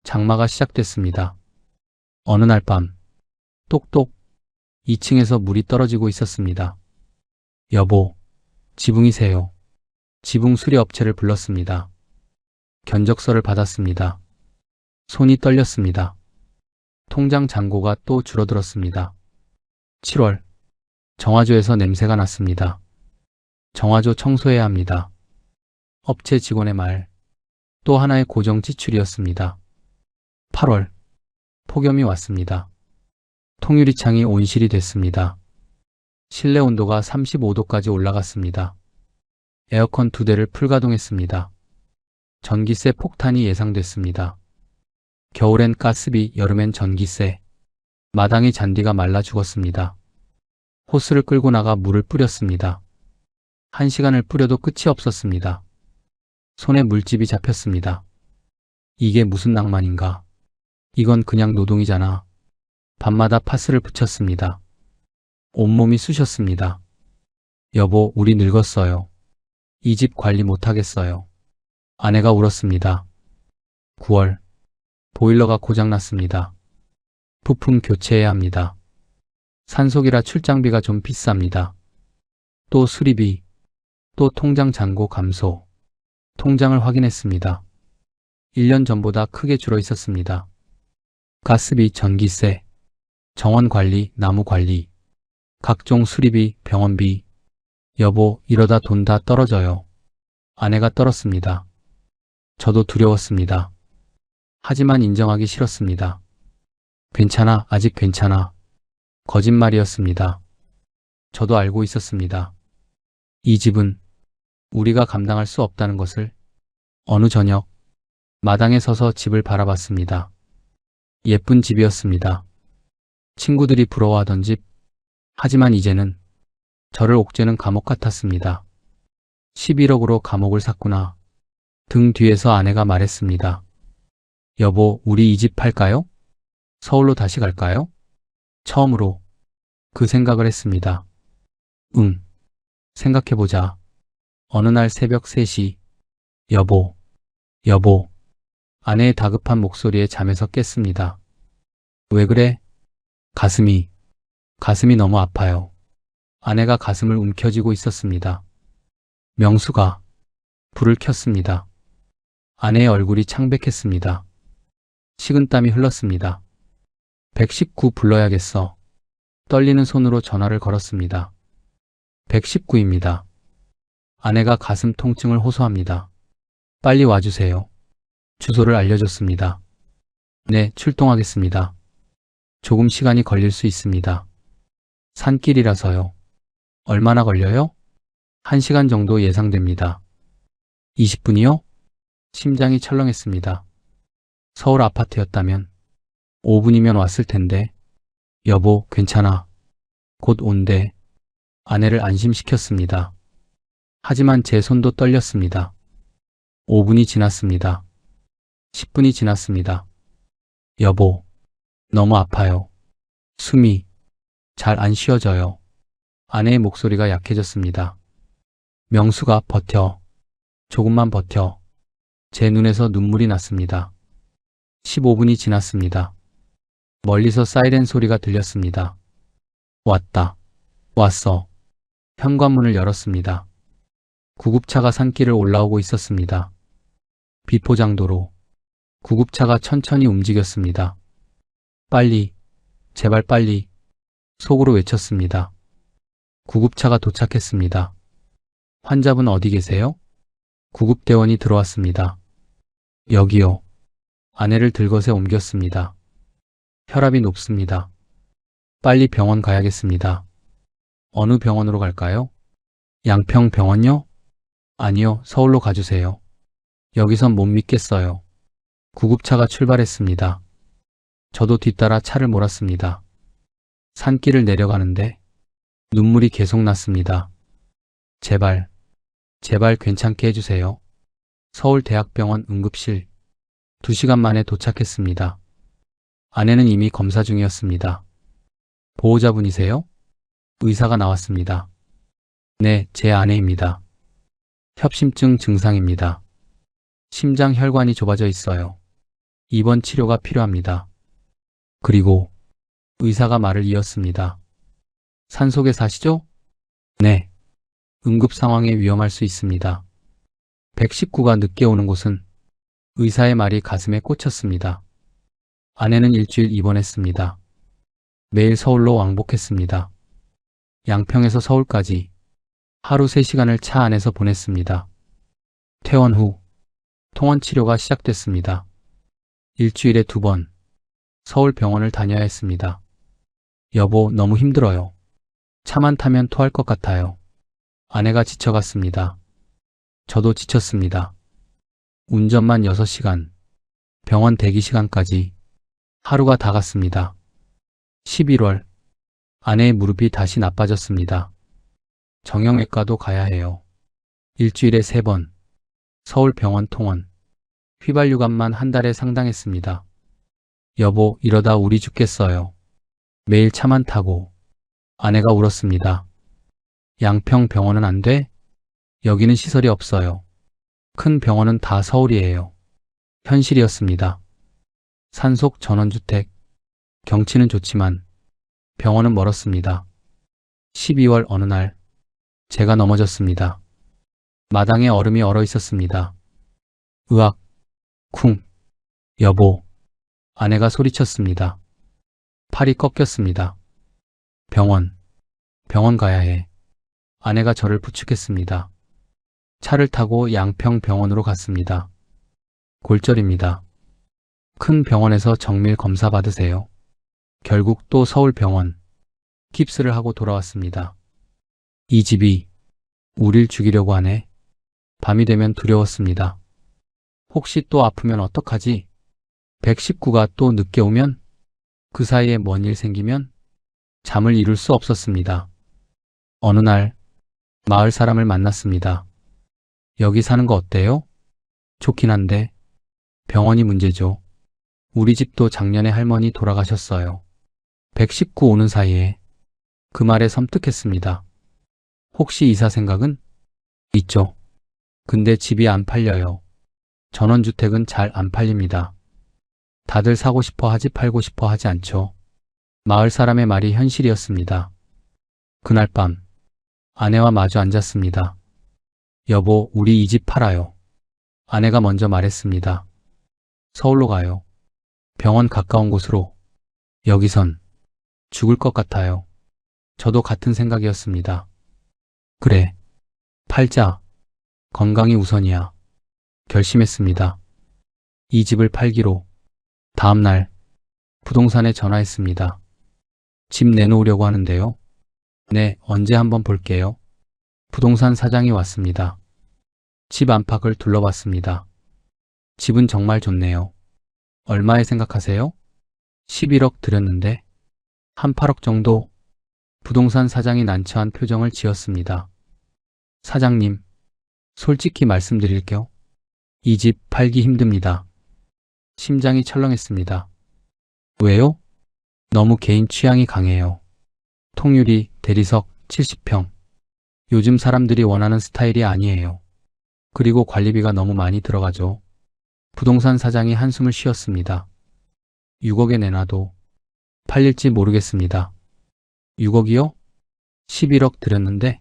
[SPEAKER 2] 장마가 시작됐습니다. 어느 날 밤 똑똑 2층에서 물이 떨어지고 있었습니다. 여보, 지붕이 새요. 지붕 수리 업체를 불렀습니다. 견적서를 받았습니다. 손이 떨렸습니다. 통장 잔고가 또 줄어들었습니다. 7월 정화조에서 냄새가 났습니다. 정화조 청소해야 합니다. 업체 직원의 말. 또 하나의 고정 지출이었습니다. 8월 폭염이 왔습니다. 통유리창이 온실이 됐습니다. 실내 온도가 35도까지 올라갔습니다. 에어컨 2대를 풀가동했습니다. 전기세 폭탄이 예상됐습니다. 겨울엔 가스비, 여름엔 전기세. 마당의 잔디가 말라 죽었습니다. 호스를 끌고 나가 물을 뿌렸습니다. 1시간을 뿌려도 끝이 없었습니다. 손에 물집이 잡혔습니다. 이게 무슨 낭만인가? 이건 그냥 노동이잖아. 밤마다 파스를 붙였습니다. 온몸이 쑤셨습니다. 여보, 우리 늙었어요. 이 집 관리 못하겠어요. 아내가 울었습니다. 9월 보일러가 고장났습니다. 부품 교체해야 합니다. 산속이라 출장비가 좀 비쌉니다. 또 수리비, 또 통장 잔고 감소. 통장을 확인했습니다. 1년 전보다 크게 줄어 있었습니다. 가스비, 전기세, 정원관리, 나무관리, 각종 수리비, 병원비. 여보, 이러다 돈 다 떨어져요. 아내가 떨었습니다. 저도 두려웠습니다. 하지만 인정하기 싫었습니다. 괜찮아, 아직 괜찮아. 거짓말이었습니다. 저도 알고 있었습니다. 이 집은 우리가 감당할 수 없다는 것을 어느 저녁, 마당에 서서 집을 바라봤습니다. 예쁜 집이었습니다. 친구들이 부러워하던 집. 하지만 이제는 저를 옥죄는 감옥 같았습니다. 11억으로 감옥을 샀구나. 등 뒤에서 아내가 말했습니다. 여보, 우리 이 집 팔까요? 서울로 다시 갈까요? 처음으로 그 생각을 했습니다. 응, 생각해보자. 어느 날 새벽 3시, 여보, 여보. 아내의 다급한 목소리에 잠에서 깼습니다. 왜 그래? 가슴이 너무 아파요. 아내가 가슴을 움켜쥐고 있었습니다. 명수가 불을 켰습니다. 아내의 얼굴이 창백했습니다. 식은땀이 흘렀습니다. 119 불러야겠어. 떨리는 손으로 전화를 걸었습니다. 119입니다. 아내가 가슴 통증을 호소합니다. 빨리 와주세요. 주소를 알려줬습니다. 네, 출동하겠습니다. 조금 시간이 걸릴 수 있습니다. 산길이라서요. 얼마나 걸려요? 1시간 정도 예상됩니다. 20분이요? 심장이 철렁했습니다. 서울 아파트였다면 5분이면 왔을 텐데. 여보, 괜찮아. 곧 온대. 아내를 안심시켰습니다. 하지만 제 손도 떨렸습니다. 5분이 지났습니다. 10분이 지났습니다. 여보, 너무 아파요. 숨이 잘 안 쉬어져요. 아내의 목소리가 약해졌습니다. 명수가 버텨. 조금만 버텨. 제 눈에서 눈물이 났습니다. 15분이 지났습니다. 멀리서 사이렌 소리가 들렸습니다. 왔다. 왔어. 현관문을 열었습니다. 구급차가 산길을 올라오고 있었습니다. 비포장도로 구급차가 천천히 움직였습니다. 빨리, 제발 빨리, 속으로 외쳤습니다. 구급차가 도착했습니다. 환자분 어디 계세요? 구급대원이 들어왔습니다. 여기요. 아내를 들것에 옮겼습니다. 혈압이 높습니다. 빨리 병원 가야겠습니다. 어느 병원으로 갈까요? 양평병원요? 아니요, 서울로 가주세요. 여기선 못 믿겠어요. 구급차가 출발했습니다. 저도 뒤따라 차를 몰았습니다. 산길을 내려가는데 눈물이 계속 났습니다. 제발, 제발 괜찮게 해주세요. 서울대학병원 응급실. 2시간 만에 도착했습니다. 아내는 이미 검사 중이었습니다. 보호자분이세요? 의사가 나왔습니다. 네, 제 아내입니다. 협심증 증상입니다. 심장 혈관이 좁아져 있어요. 입원 치료가 필요합니다. 그리고 의사가 말을 이었습니다. 산속에 사시죠? 네. 응급 상황에 위험할 수 있습니다. 119가 늦게 오는 곳은. 의사의 말이 가슴에 꽂혔습니다. 아내는 일주일 입원했습니다. 매일 서울로 왕복했습니다. 양평에서 서울까지 하루 3시간을 차 안에서 보냈습니다. 퇴원 후 통원 치료가 시작됐습니다. 일주일에 2번 서울 병원을 다녀야 했습니다. 여보, 너무 힘들어요. 차만 타면 토할 것 같아요. 아내가 지쳐갔습니다. 저도 지쳤습니다. 운전만 6시간, 병원 대기 시간까지 하루가 다 갔습니다. 11월, 아내의 무릎이 다시 나빠졌습니다. 정형외과도 가야 해요. 일주일에 3번, 서울 병원 통원, 휘발유값만 한 달에 상당했습니다. 여보, 이러다 우리 죽겠어요. 매일 차만 타고. 아내가 울었습니다. 양평 병원은 안 돼? 여기는 시설이 없어요. 큰 병원은 다 서울이에요. 현실이었습니다. 산속 전원주택, 경치는 좋지만 병원은 멀었습니다. 12월 어느 날, 제가 넘어졌습니다. 마당에 얼음이 얼어 있었습니다. 으악, 쿵, 여보. 아내가 소리쳤습니다. 팔이 꺾였습니다. 병원 가야 해. 아내가 저를 부축했습니다. 차를 타고 양평 병원으로 갔습니다. 골절입니다. 큰 병원에서 정밀 검사 받으세요. 결국 또 서울 병원. 깁스를 하고 돌아왔습니다. 이 집이 우릴 죽이려고 하네. 밤이 되면 두려웠습니다. 혹시 또 아프면 어떡하지? 119가 또 늦게 오면? 그 사이에 뭔 일 생기면? 잠을 이룰 수 없었습니다. 어느 날 마을 사람을 만났습니다. 여기 사는 거 어때요? 좋긴 한데 병원이 문제죠. 우리 집도 작년에 할머니 돌아가셨어요. 119 오는 사이에 그 말에 섬뜩했습니다. 혹시 이사 생각은? 있죠. 근데 집이 안 팔려요. 전원주택은 잘 안 팔립니다. 다들 사고 싶어 하지 팔고 싶어 하지 않죠. 마을 사람의 말이 현실이었습니다. 그날 밤 아내와 마주 앉았습니다. 여보, 우리 이 집 팔아요. 아내가 먼저 말했습니다. 서울로 가요. 병원 가까운 곳으로. 여기선 죽을 것 같아요. 저도 같은 생각이었습니다. 그래, 팔자. 건강이 우선이야. 결심했습니다. 이 집을 팔기로. 다음 날 부동산에 전화했습니다. 집 내놓으려고 하는데요. 네, 언제 한번 볼게요. 부동산 사장이 왔습니다. 집 안팎을 둘러봤습니다. 집은 정말 좋네요. 얼마에 생각하세요? 11억 드렸는데 한 8억 정도. 부동산 사장이 난처한 표정을 지었습니다. 사장님, 솔직히 말씀드릴게요. 이 집 팔기 힘듭니다. 심장이 철렁했습니다. 왜요? 너무 개인 취향이 강해요. 통유리, 대리석, 70평. 요즘 사람들이 원하는 스타일이 아니에요. 그리고 관리비가 너무 많이 들어가죠. 부동산 사장이 한숨을 쉬었습니다. 6억에 내놔도 팔릴지 모르겠습니다. 6억이요? 11억 드렸는데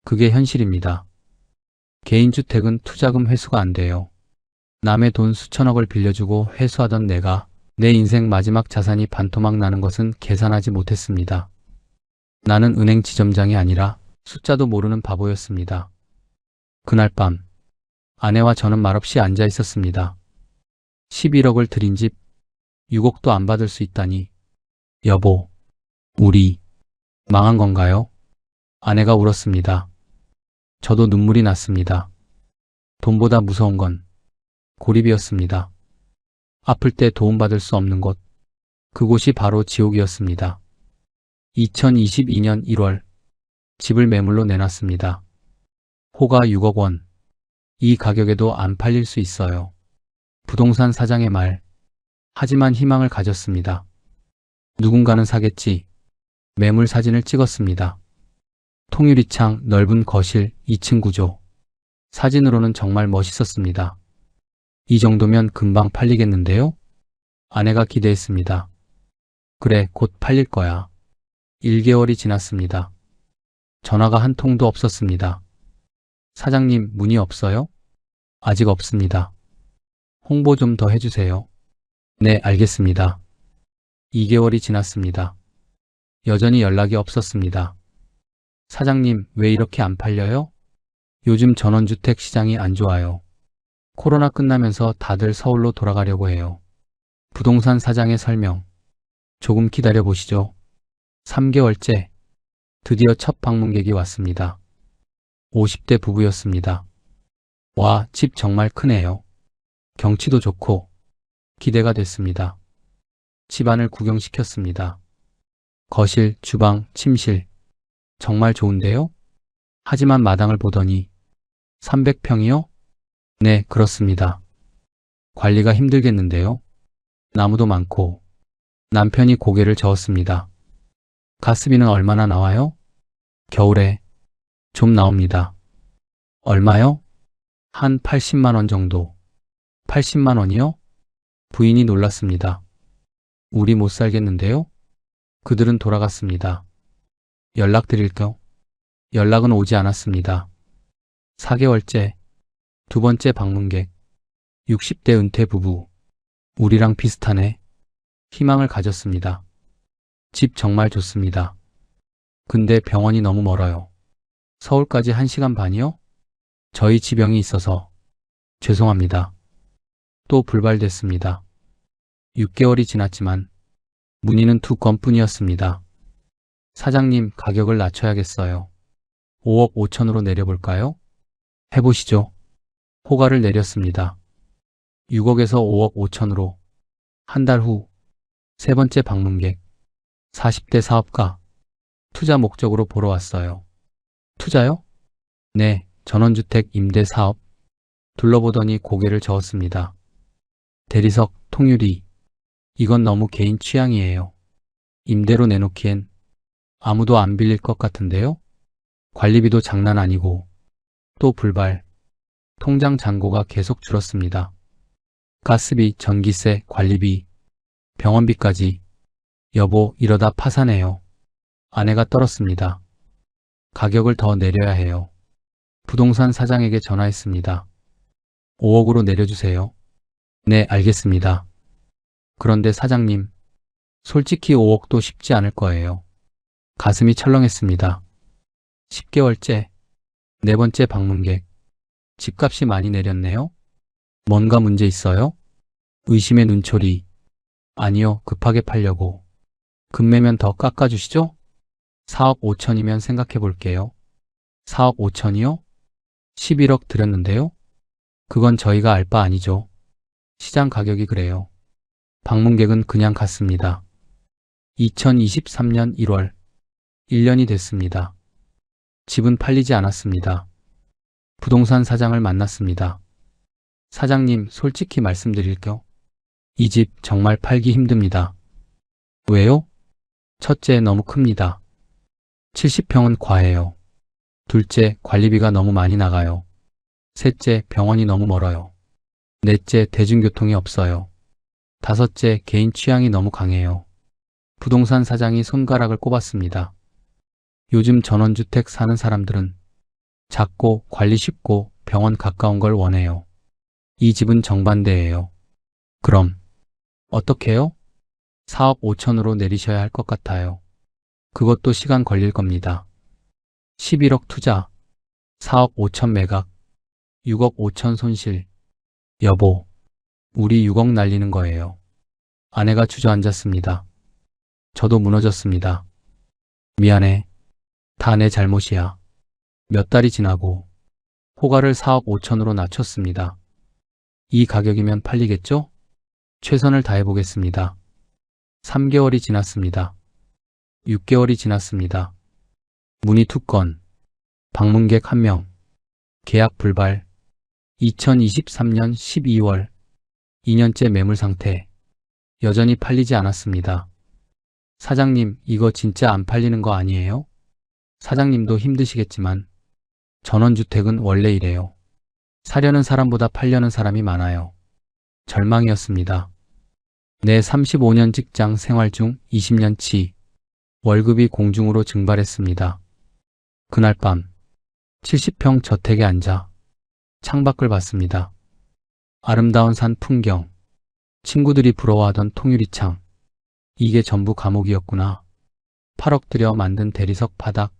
[SPEAKER 2] 그게 현실입니다. 개인주택은 투자금 회수가 안 돼요. 남의 돈 수천억을 빌려주고 회수하던 내가 내 인생 마지막 자산이 반토막 나는 것은 계산하지 못했습니다. 나는 은행 지점장이 아니라 숫자도 모르는 바보였습니다. 그날 밤 아내와 저는 말없이 앉아 있었습니다. 11억을 들인 집 6억도 안 받을 수 있다니. 여보, 우리 망한 건가요? 아내가 울었습니다. 저도 눈물이 났습니다. 돈보다 무서운 건 고립이었습니다. 아플 때 도움받을 수 없는 곳, 그곳이 바로 지옥이었습니다. 2022년 1월 집을 매물로 내놨습니다. 호가 6억 원. 이 가격에도 안 팔릴 수 있어요. 부동산 사장의 말. 하지만 희망을 가졌습니다. 누군가는 사겠지. 매물 사진을 찍었습니다. 통유리창, 넓은 거실, 2층 구조. 사진으로는 정말 멋있었습니다. 이 정도면 금방 팔리겠는데요? 아내가 기대했습니다. 그래, 곧 팔릴 거야. 1개월이 지났습니다. 전화가 한 통도 없었습니다. 사장님, 문의 없어요? 아직 없습니다. 홍보 좀 더 해주세요. 네, 알겠습니다. 2개월이 지났습니다. 여전히 연락이 없었습니다. 사장님, 왜 이렇게 안 팔려요? 요즘 전원주택 시장이 안 좋아요. 코로나 끝나면서 다들 서울로 돌아가려고 해요. 부동산 사장의 설명. 조금 기다려 보시죠. 3개월째 드디어 첫 방문객이 왔습니다. 50대 부부였습니다. 와, 집 정말 크네요. 경치도 좋고 기대가 됐습니다. 집안을 구경시켰습니다. 거실, 주방, 침실. 정말 좋은데요? 하지만 마당을 보더니 300평이요? 네, 그렇습니다. 관리가 힘들겠는데요? 나무도 많고. 남편이 고개를 저었습니다. 가스비는 얼마나 나와요? 겨울에 좀 나옵니다. 얼마요? 한 80만 원 정도. 80만 원이요? 부인이 놀랐습니다. 우리 못 살겠는데요? 그들은 돌아갔습니다. 연락드릴게요. 연락은 오지 않았습니다. 4개월째 두 번째 방문객. 60대 은퇴 부부. 우리랑 비슷하네. 희망을 가졌습니다. 집 정말 좋습니다. 근데 병원이 너무 멀어요. 서울까지 1시간 반이요? 저희 지병이 있어서 죄송합니다. 또 불발됐습니다. 6개월이 지났지만 문의는 2건뿐이었습니다. 사장님, 가격을 낮춰야겠어요. 5억 5천으로 내려볼까요? 해보시죠. 호가를 내렸습니다. 6억에서 5억 5천으로. 한 달 후, 세 번째 방문객, 40대 사업가. 투자 목적으로 보러 왔어요. 투자요? 네, 전원주택 임대 사업. 둘러보더니 고개를 저었습니다. 대리석, 통유리. 이건 너무 개인 취향이에요. 임대로 내놓기엔 아무도 안 빌릴 것 같은데요? 관리비도 장난 아니고. 또 불발. 통장 잔고가 계속 줄었습니다. 가스비, 전기세, 관리비, 병원비까지. 여보, 이러다 파산해요. 아내가 떨었습니다. 가격을 더 내려야 해요. 부동산 사장에게 전화했습니다. 5억으로 내려주세요. 네, 알겠습니다. 그런데 사장님, 솔직히 5억도 쉽지 않을 거예요. 가슴이 철렁했습니다. 10개월째, 네 번째 방문객. 집값이 많이 내렸네요? 뭔가 문제 있어요? 의심의 눈초리. 아니요, 급하게 팔려고. 금매면 더 깎아주시죠? 4억 5천이면 생각해 볼게요. 4억 5천이요? 11억 드렸는데요? 그건 저희가 알 바 아니죠. 시장 가격이 그래요. 방문객은 그냥 갔습니다. 2023년 1월, 1년이 됐습니다. 집은 팔리지 않았습니다. 부동산 사장을 만났습니다. 사장님, 솔직히 말씀드릴게요. 이 집 정말 팔기 힘듭니다. 왜요? 첫째, 너무 큽니다. 70평은 과해요. 둘째, 관리비가 너무 많이 나가요. 셋째, 병원이 너무 멀어요. 넷째, 대중교통이 없어요. 다섯째, 개인 취향이 너무 강해요. 부동산 사장이 손가락을 꼽았습니다. 요즘 전원주택 사는 사람들은 작고 관리 쉽고 병원 가까운 걸 원해요. 이 집은 정반대예요. 그럼 어떻게요? 4억 5천으로 내리셔야 할 것 같아요. 그것도 시간 걸릴 겁니다. 11억 투자, 4억 5천 매각, 6억 5천 손실. 여보, 우리 6억 날리는 거예요. 아내가 주저앉았습니다. 저도 무너졌습니다. 미안해. 다 내 잘못이야. 몇 달이 지나고 호가를 4억 5천으로 낮췄습니다. 이 가격이면 팔리겠죠? 최선을 다해보겠습니다. 3개월이 지났습니다. 6개월이 지났습니다. 문의 2건, 방문객 1명, 계약 불발. 2023년 12월, 2년째 매물 상태. 여전히 팔리지 않았습니다. 사장님, 이거 진짜 안 팔리는 거 아니에요? 사장님도 힘드시겠지만 전원주택은 원래 이래요. 사려는 사람보다 팔려는 사람이 많아요. 절망이었습니다. 내 35년 직장 생활 중 20년치 월급이 공중으로 증발했습니다. 그날 밤 70평 저택에 앉아 창밖을 봤습니다. 아름다운 산 풍경, 친구들이 부러워하던 통유리창. 이게 전부 감옥이었구나. 8억 들여 만든 대리석 바닥,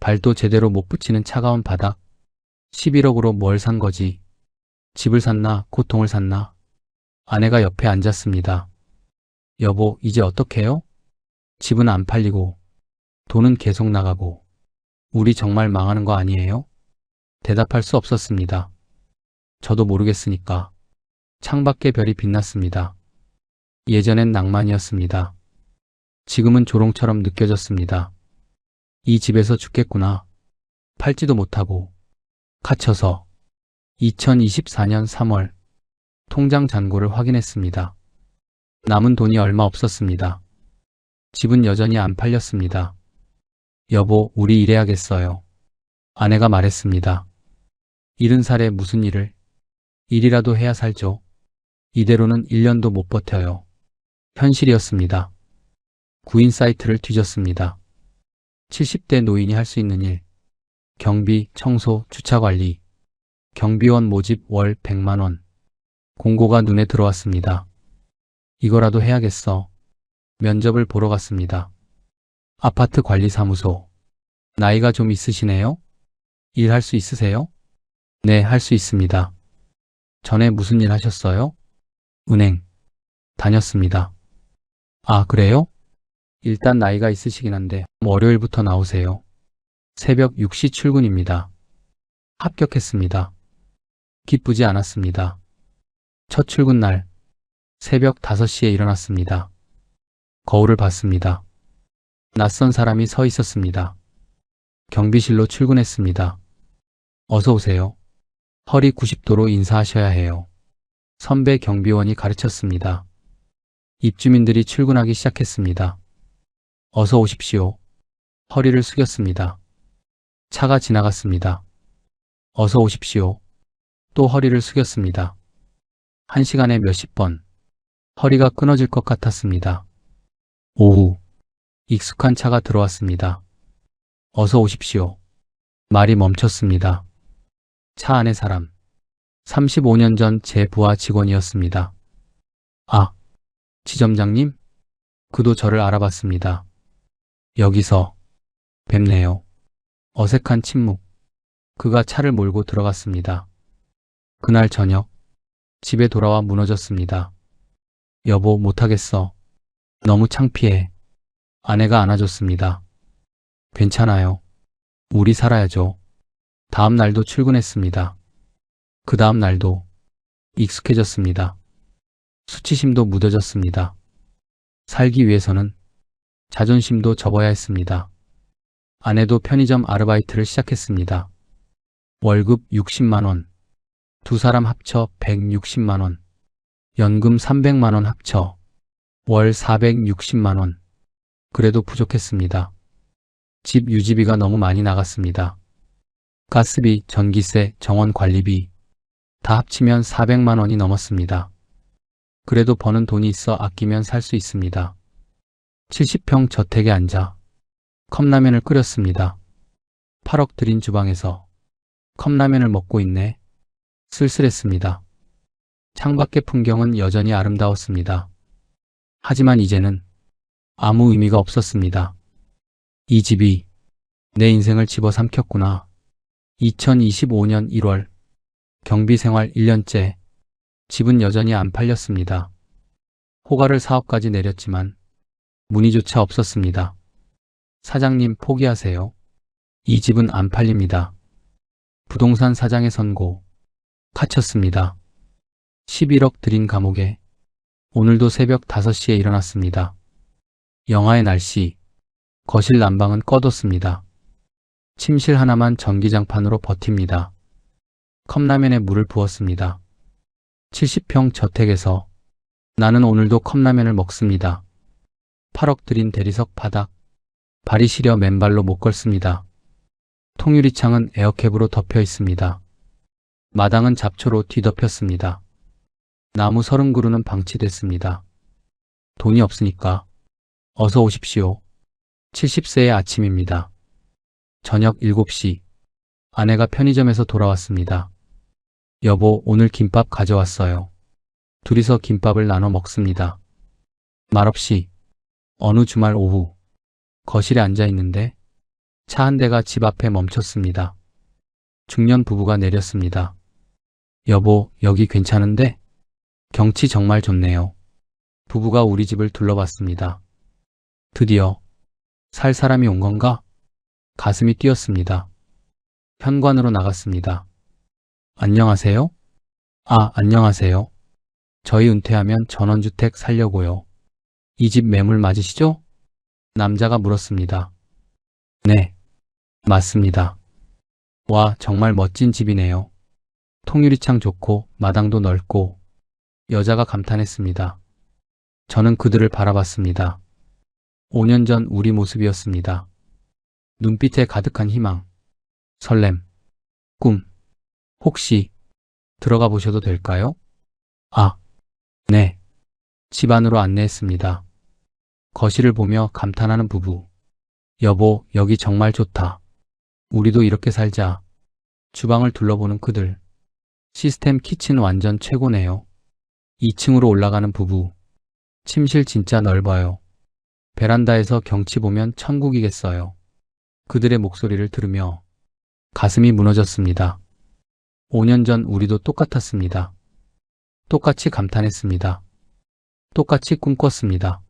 [SPEAKER 2] 발도 제대로 못 붙이는 차가운 바닥. 11억으로 뭘 산 거지? 집을 샀나, 고통을 샀나? 아내가 옆에 앉았습니다. 여보, 이제 어떡해요? 집은 안 팔리고, 돈은 계속 나가고, 우리 정말 망하는 거 아니에요? 대답할 수 없었습니다. 저도 모르겠으니까. 창밖에 별이 빛났습니다. 예전엔 낭만이었습니다. 지금은 조롱처럼 느껴졌습니다. 이 집에서 죽겠구나. 팔지도 못하고, 갇혀서. 2024년 3월, 통장 잔고를 확인했습니다. 남은 돈이 얼마 없었습니다. 집은 여전히 안 팔렸습니다. 여보, 우리 일해야겠어요. 아내가 말했습니다. 70살에 무슨 일을? 일이라도 해야 살죠. 이대로는 1년도 못 버텨요. 현실이었습니다. 구인 사이트를 뒤졌습니다. 70대 노인이 할 수 있는 일. 경비, 청소, 주차관리. 경비원 모집 월 100만 원. 공고가 눈에 들어왔습니다. 이거라도 해야겠어. 면접을 보러 갔습니다. 아파트 관리사무소. 나이가 좀 있으시네요? 일할 수 있으세요? 네, 할 수 있습니다. 전에 무슨 일 하셨어요? 은행. 다녔습니다. 아, 그래요? 일단 나이가 있으시긴 한데 월요일부터 나오세요. 새벽 6시 출근입니다. 합격했습니다. 기쁘지 않았습니다. 첫 출근 날 새벽 5시에 일어났습니다. 거울을 봤습니다. 낯선 사람이 서 있었습니다. 경비실로 출근했습니다. 어서 오세요. 허리 90도로 인사하셔야 해요. 선배 경비원이 가르쳤습니다. 입주민들이 출근하기 시작했습니다. 어서 오십시오. 허리를 숙였습니다. 차가 지나갔습니다. 어서 오십시오. 또 허리를 숙였습니다. 1시간에 몇십 번 허리가 끊어질 것 같았습니다. 오후 익숙한 차가 들어왔습니다. 어서 오십시오. 말이 멈췄습니다. 차 안의 사람 35년 전 제 부하 직원이었습니다. 아, 지점장님? 그도 저를 알아봤습니다. 여기서 뵙네요. 어색한 침묵. 그가 차를 몰고 들어갔습니다. 그날 저녁 집에 돌아와 무너졌습니다. 여보, 못하겠어. 너무 창피해. 아내가 안아줬습니다. 괜찮아요. 우리 살아야죠. 다음 날도 출근했습니다. 그 다음 날도 익숙해졌습니다. 수치심도 무뎌졌습니다. 살기 위해서는 자존심도 접어야 했습니다. 아내도 편의점 아르바이트를 시작했습니다. 월급 60만 원, 두 사람 합쳐 160만 원, 연금 300만 원 합쳐 월 460만 원. 그래도 부족했습니다. 집 유지비가 너무 많이 나갔습니다. 가스비, 전기세, 정원 관리비 다 합치면 400만 원이 넘었습니다. 그래도 버는 돈이 있어 아끼면 살 수 있습니다. 70평 저택에 앉아 컵라면을 끓였습니다. 8억 들인 주방에서 컵라면을 먹고 있네. 쓸쓸했습니다. 창밖의 풍경은 여전히 아름다웠습니다. 하지만 이제는 아무 의미가 없었습니다. 이 집이 내 인생을 집어삼켰구나. 2025년 1월 경비 생활 1년째 집은 여전히 안 팔렸습니다. 호가를 4억까지 내렸지만 문의조차 없었습니다. 사장님, 포기하세요. 이 집은 안 팔립니다. 부동산 사장의 선고 갇혔습니다. 11억 들인 감옥에 오늘도 새벽 5시에 일어났습니다. 영하의 날씨, 거실 난방은 꺼뒀습니다. 침실 하나만 전기장판으로 버팁니다. 컵라면에 물을 부었습니다. 70평 저택에서 나는 오늘도 컵라면을 먹습니다. 8억 들인 대리석 바닥, 발이 시려 맨발로 못 걷습니다. 통유리창은 에어캡으로 덮여 있습니다. 마당은 잡초로 뒤덮였습니다. 나무 30그루는 방치됐습니다. 돈이 없으니까 어서 오십시오. 70세의 아침입니다. 저녁 7시 아내가 편의점에서 돌아왔습니다. 여보, 오늘 김밥 가져왔어요. 둘이서 김밥을 나눠 먹습니다. 말없이 어느 주말 오후 거실에 앉아 있는데 차 한 대가 집 앞에 멈췄습니다. 중년 부부가 내렸습니다. 여보, 여기 괜찮은데? 경치 정말 좋네요. 부부가 우리 집을 둘러봤습니다. 드디어 살 사람이 온 건가? 가슴이 뛰었습니다. 현관으로 나갔습니다. 안녕하세요? 아, 안녕하세요. 저희 은퇴하면 전원주택 살려고요. 이 집 매물 맞으시죠? 남자가 물었습니다. 네, 맞습니다. 와, 정말 멋진 집이네요. 통유리창 좋고 마당도 넓고. 여자가 감탄했습니다. 저는 그들을 바라봤습니다. 5년 전 우리 모습이었습니다. 눈빛에 가득한 희망, 설렘, 꿈. 혹시 들어가 보셔도 될까요? 아, 네. 집 안으로 안내했습니다. 거실을 보며 감탄하는 부부. 여보, 여기 정말 좋다. 우리도 이렇게 살자. 주방을 둘러보는 그들. 시스템 키친 완전 최고네요. 2층으로 올라가는 부부. 침실 진짜 넓어요. 베란다에서 경치 보면 천국이겠어요. 그들의 목소리를 들으며 가슴이 무너졌습니다. 5년 전 우리도 똑같았습니다. 똑같이 감탄했습니다. 똑같이 꿈꿨습니다.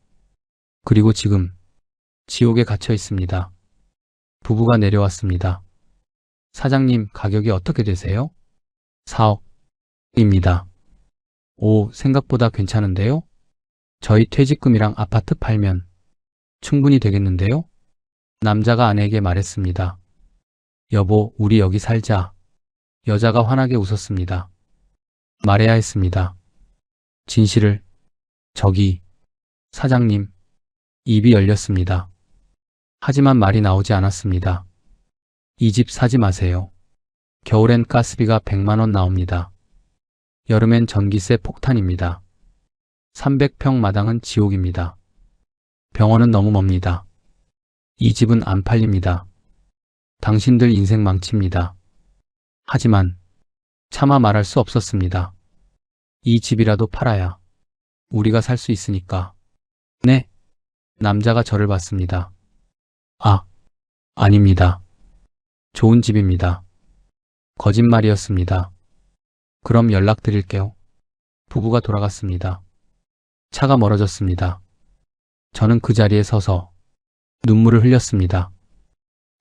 [SPEAKER 2] 그리고 지금 지옥에 갇혀 있습니다. 부부가 내려왔습니다. 사장님, 가격이 어떻게 되세요? 4억입니다. 오, 생각보다 괜찮은데요? 저희 퇴직금이랑 아파트 팔면 충분히 되겠는데요? 남자가 아내에게 말했습니다. 여보, 우리 여기 살자. 여자가 환하게 웃었습니다. 말해야 했습니다. 진실을. 저기, 사장님. 입이 열렸습니다. 하지만 말이 나오지 않았습니다. 이 집 사지 마세요. 겨울엔 가스비가 100만 원 나옵니다. 여름엔 전기세 폭탄입니다. 300평 마당은 지옥입니다. 병원은 너무 멉니다. 이 집은 안 팔립니다. 당신들 인생 망칩니다. 하지만 차마 말할 수 없었습니다. 이 집이라도 팔아야 우리가 살 수 있으니까. 네. 남자가 저를 봤습니다. 아, 아닙니다. 좋은 집입니다. 거짓말이었습니다. 그럼 연락드릴게요. 부부가 돌아갔습니다. 차가 멀어졌습니다. 저는 그 자리에 서서 눈물을 흘렸습니다.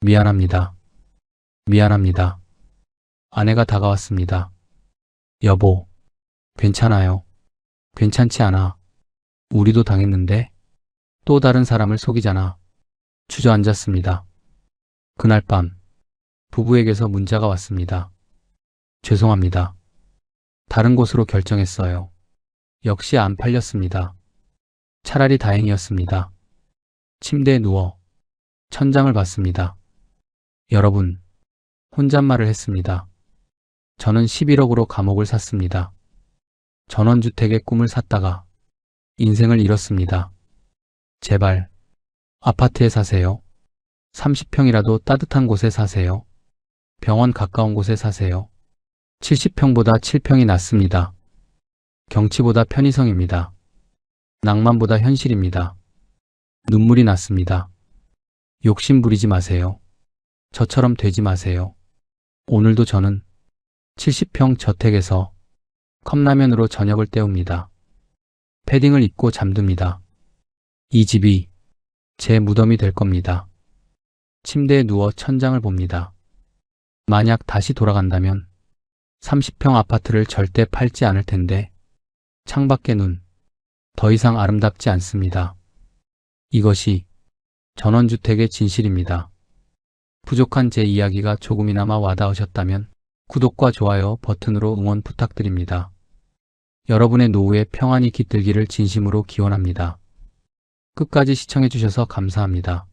[SPEAKER 2] 미안합니다. 미안합니다. 아내가 다가왔습니다. 여보, 괜찮아요. 괜찮지 않아. 우리도 당했는데 또 다른 사람을 속이잖아. 주저앉았습니다. 그날 밤 부부에게서 문자가 왔습니다. 죄송합니다. 다른 곳으로 결정했어요. 역시 안 팔렸습니다. 차라리 다행이었습니다. 침대에 누워 천장을 봤습니다. 여러분, 혼잣말을 했습니다. 저는 11억으로 감옥을 샀습니다. 전원주택의 꿈을 샀다가 인생을 잃었습니다. 제발 아파트에 사세요. 30평이라도 따뜻한 곳에 사세요. 병원 가까운 곳에 사세요. 70평보다 7평이 낫습니다. 경치보다 편의성입니다. 낭만보다 현실입니다. 눈물이 났습니다. 욕심 부리지 마세요. 저처럼 되지 마세요. 오늘도 저는 70평 저택에서 컵라면으로 저녁을 때웁니다. 패딩을 입고 잠듭니다. 이 집이 제 무덤이 될 겁니다. 침대에 누워 천장을 봅니다. 만약 다시 돌아간다면 30평 아파트를 절대 팔지 않을 텐데 창밖의 눈, 더 이상 아름답지 않습니다. 이것이 전원주택의 진실입니다. 부족한 제 이야기가 조금이나마 와닿으셨다면 구독과 좋아요 버튼으로 응원 부탁드립니다. 여러분의 노후에 평안이 깃들기를 진심으로 기원합니다. 끝까지 시청해주셔서 감사합니다.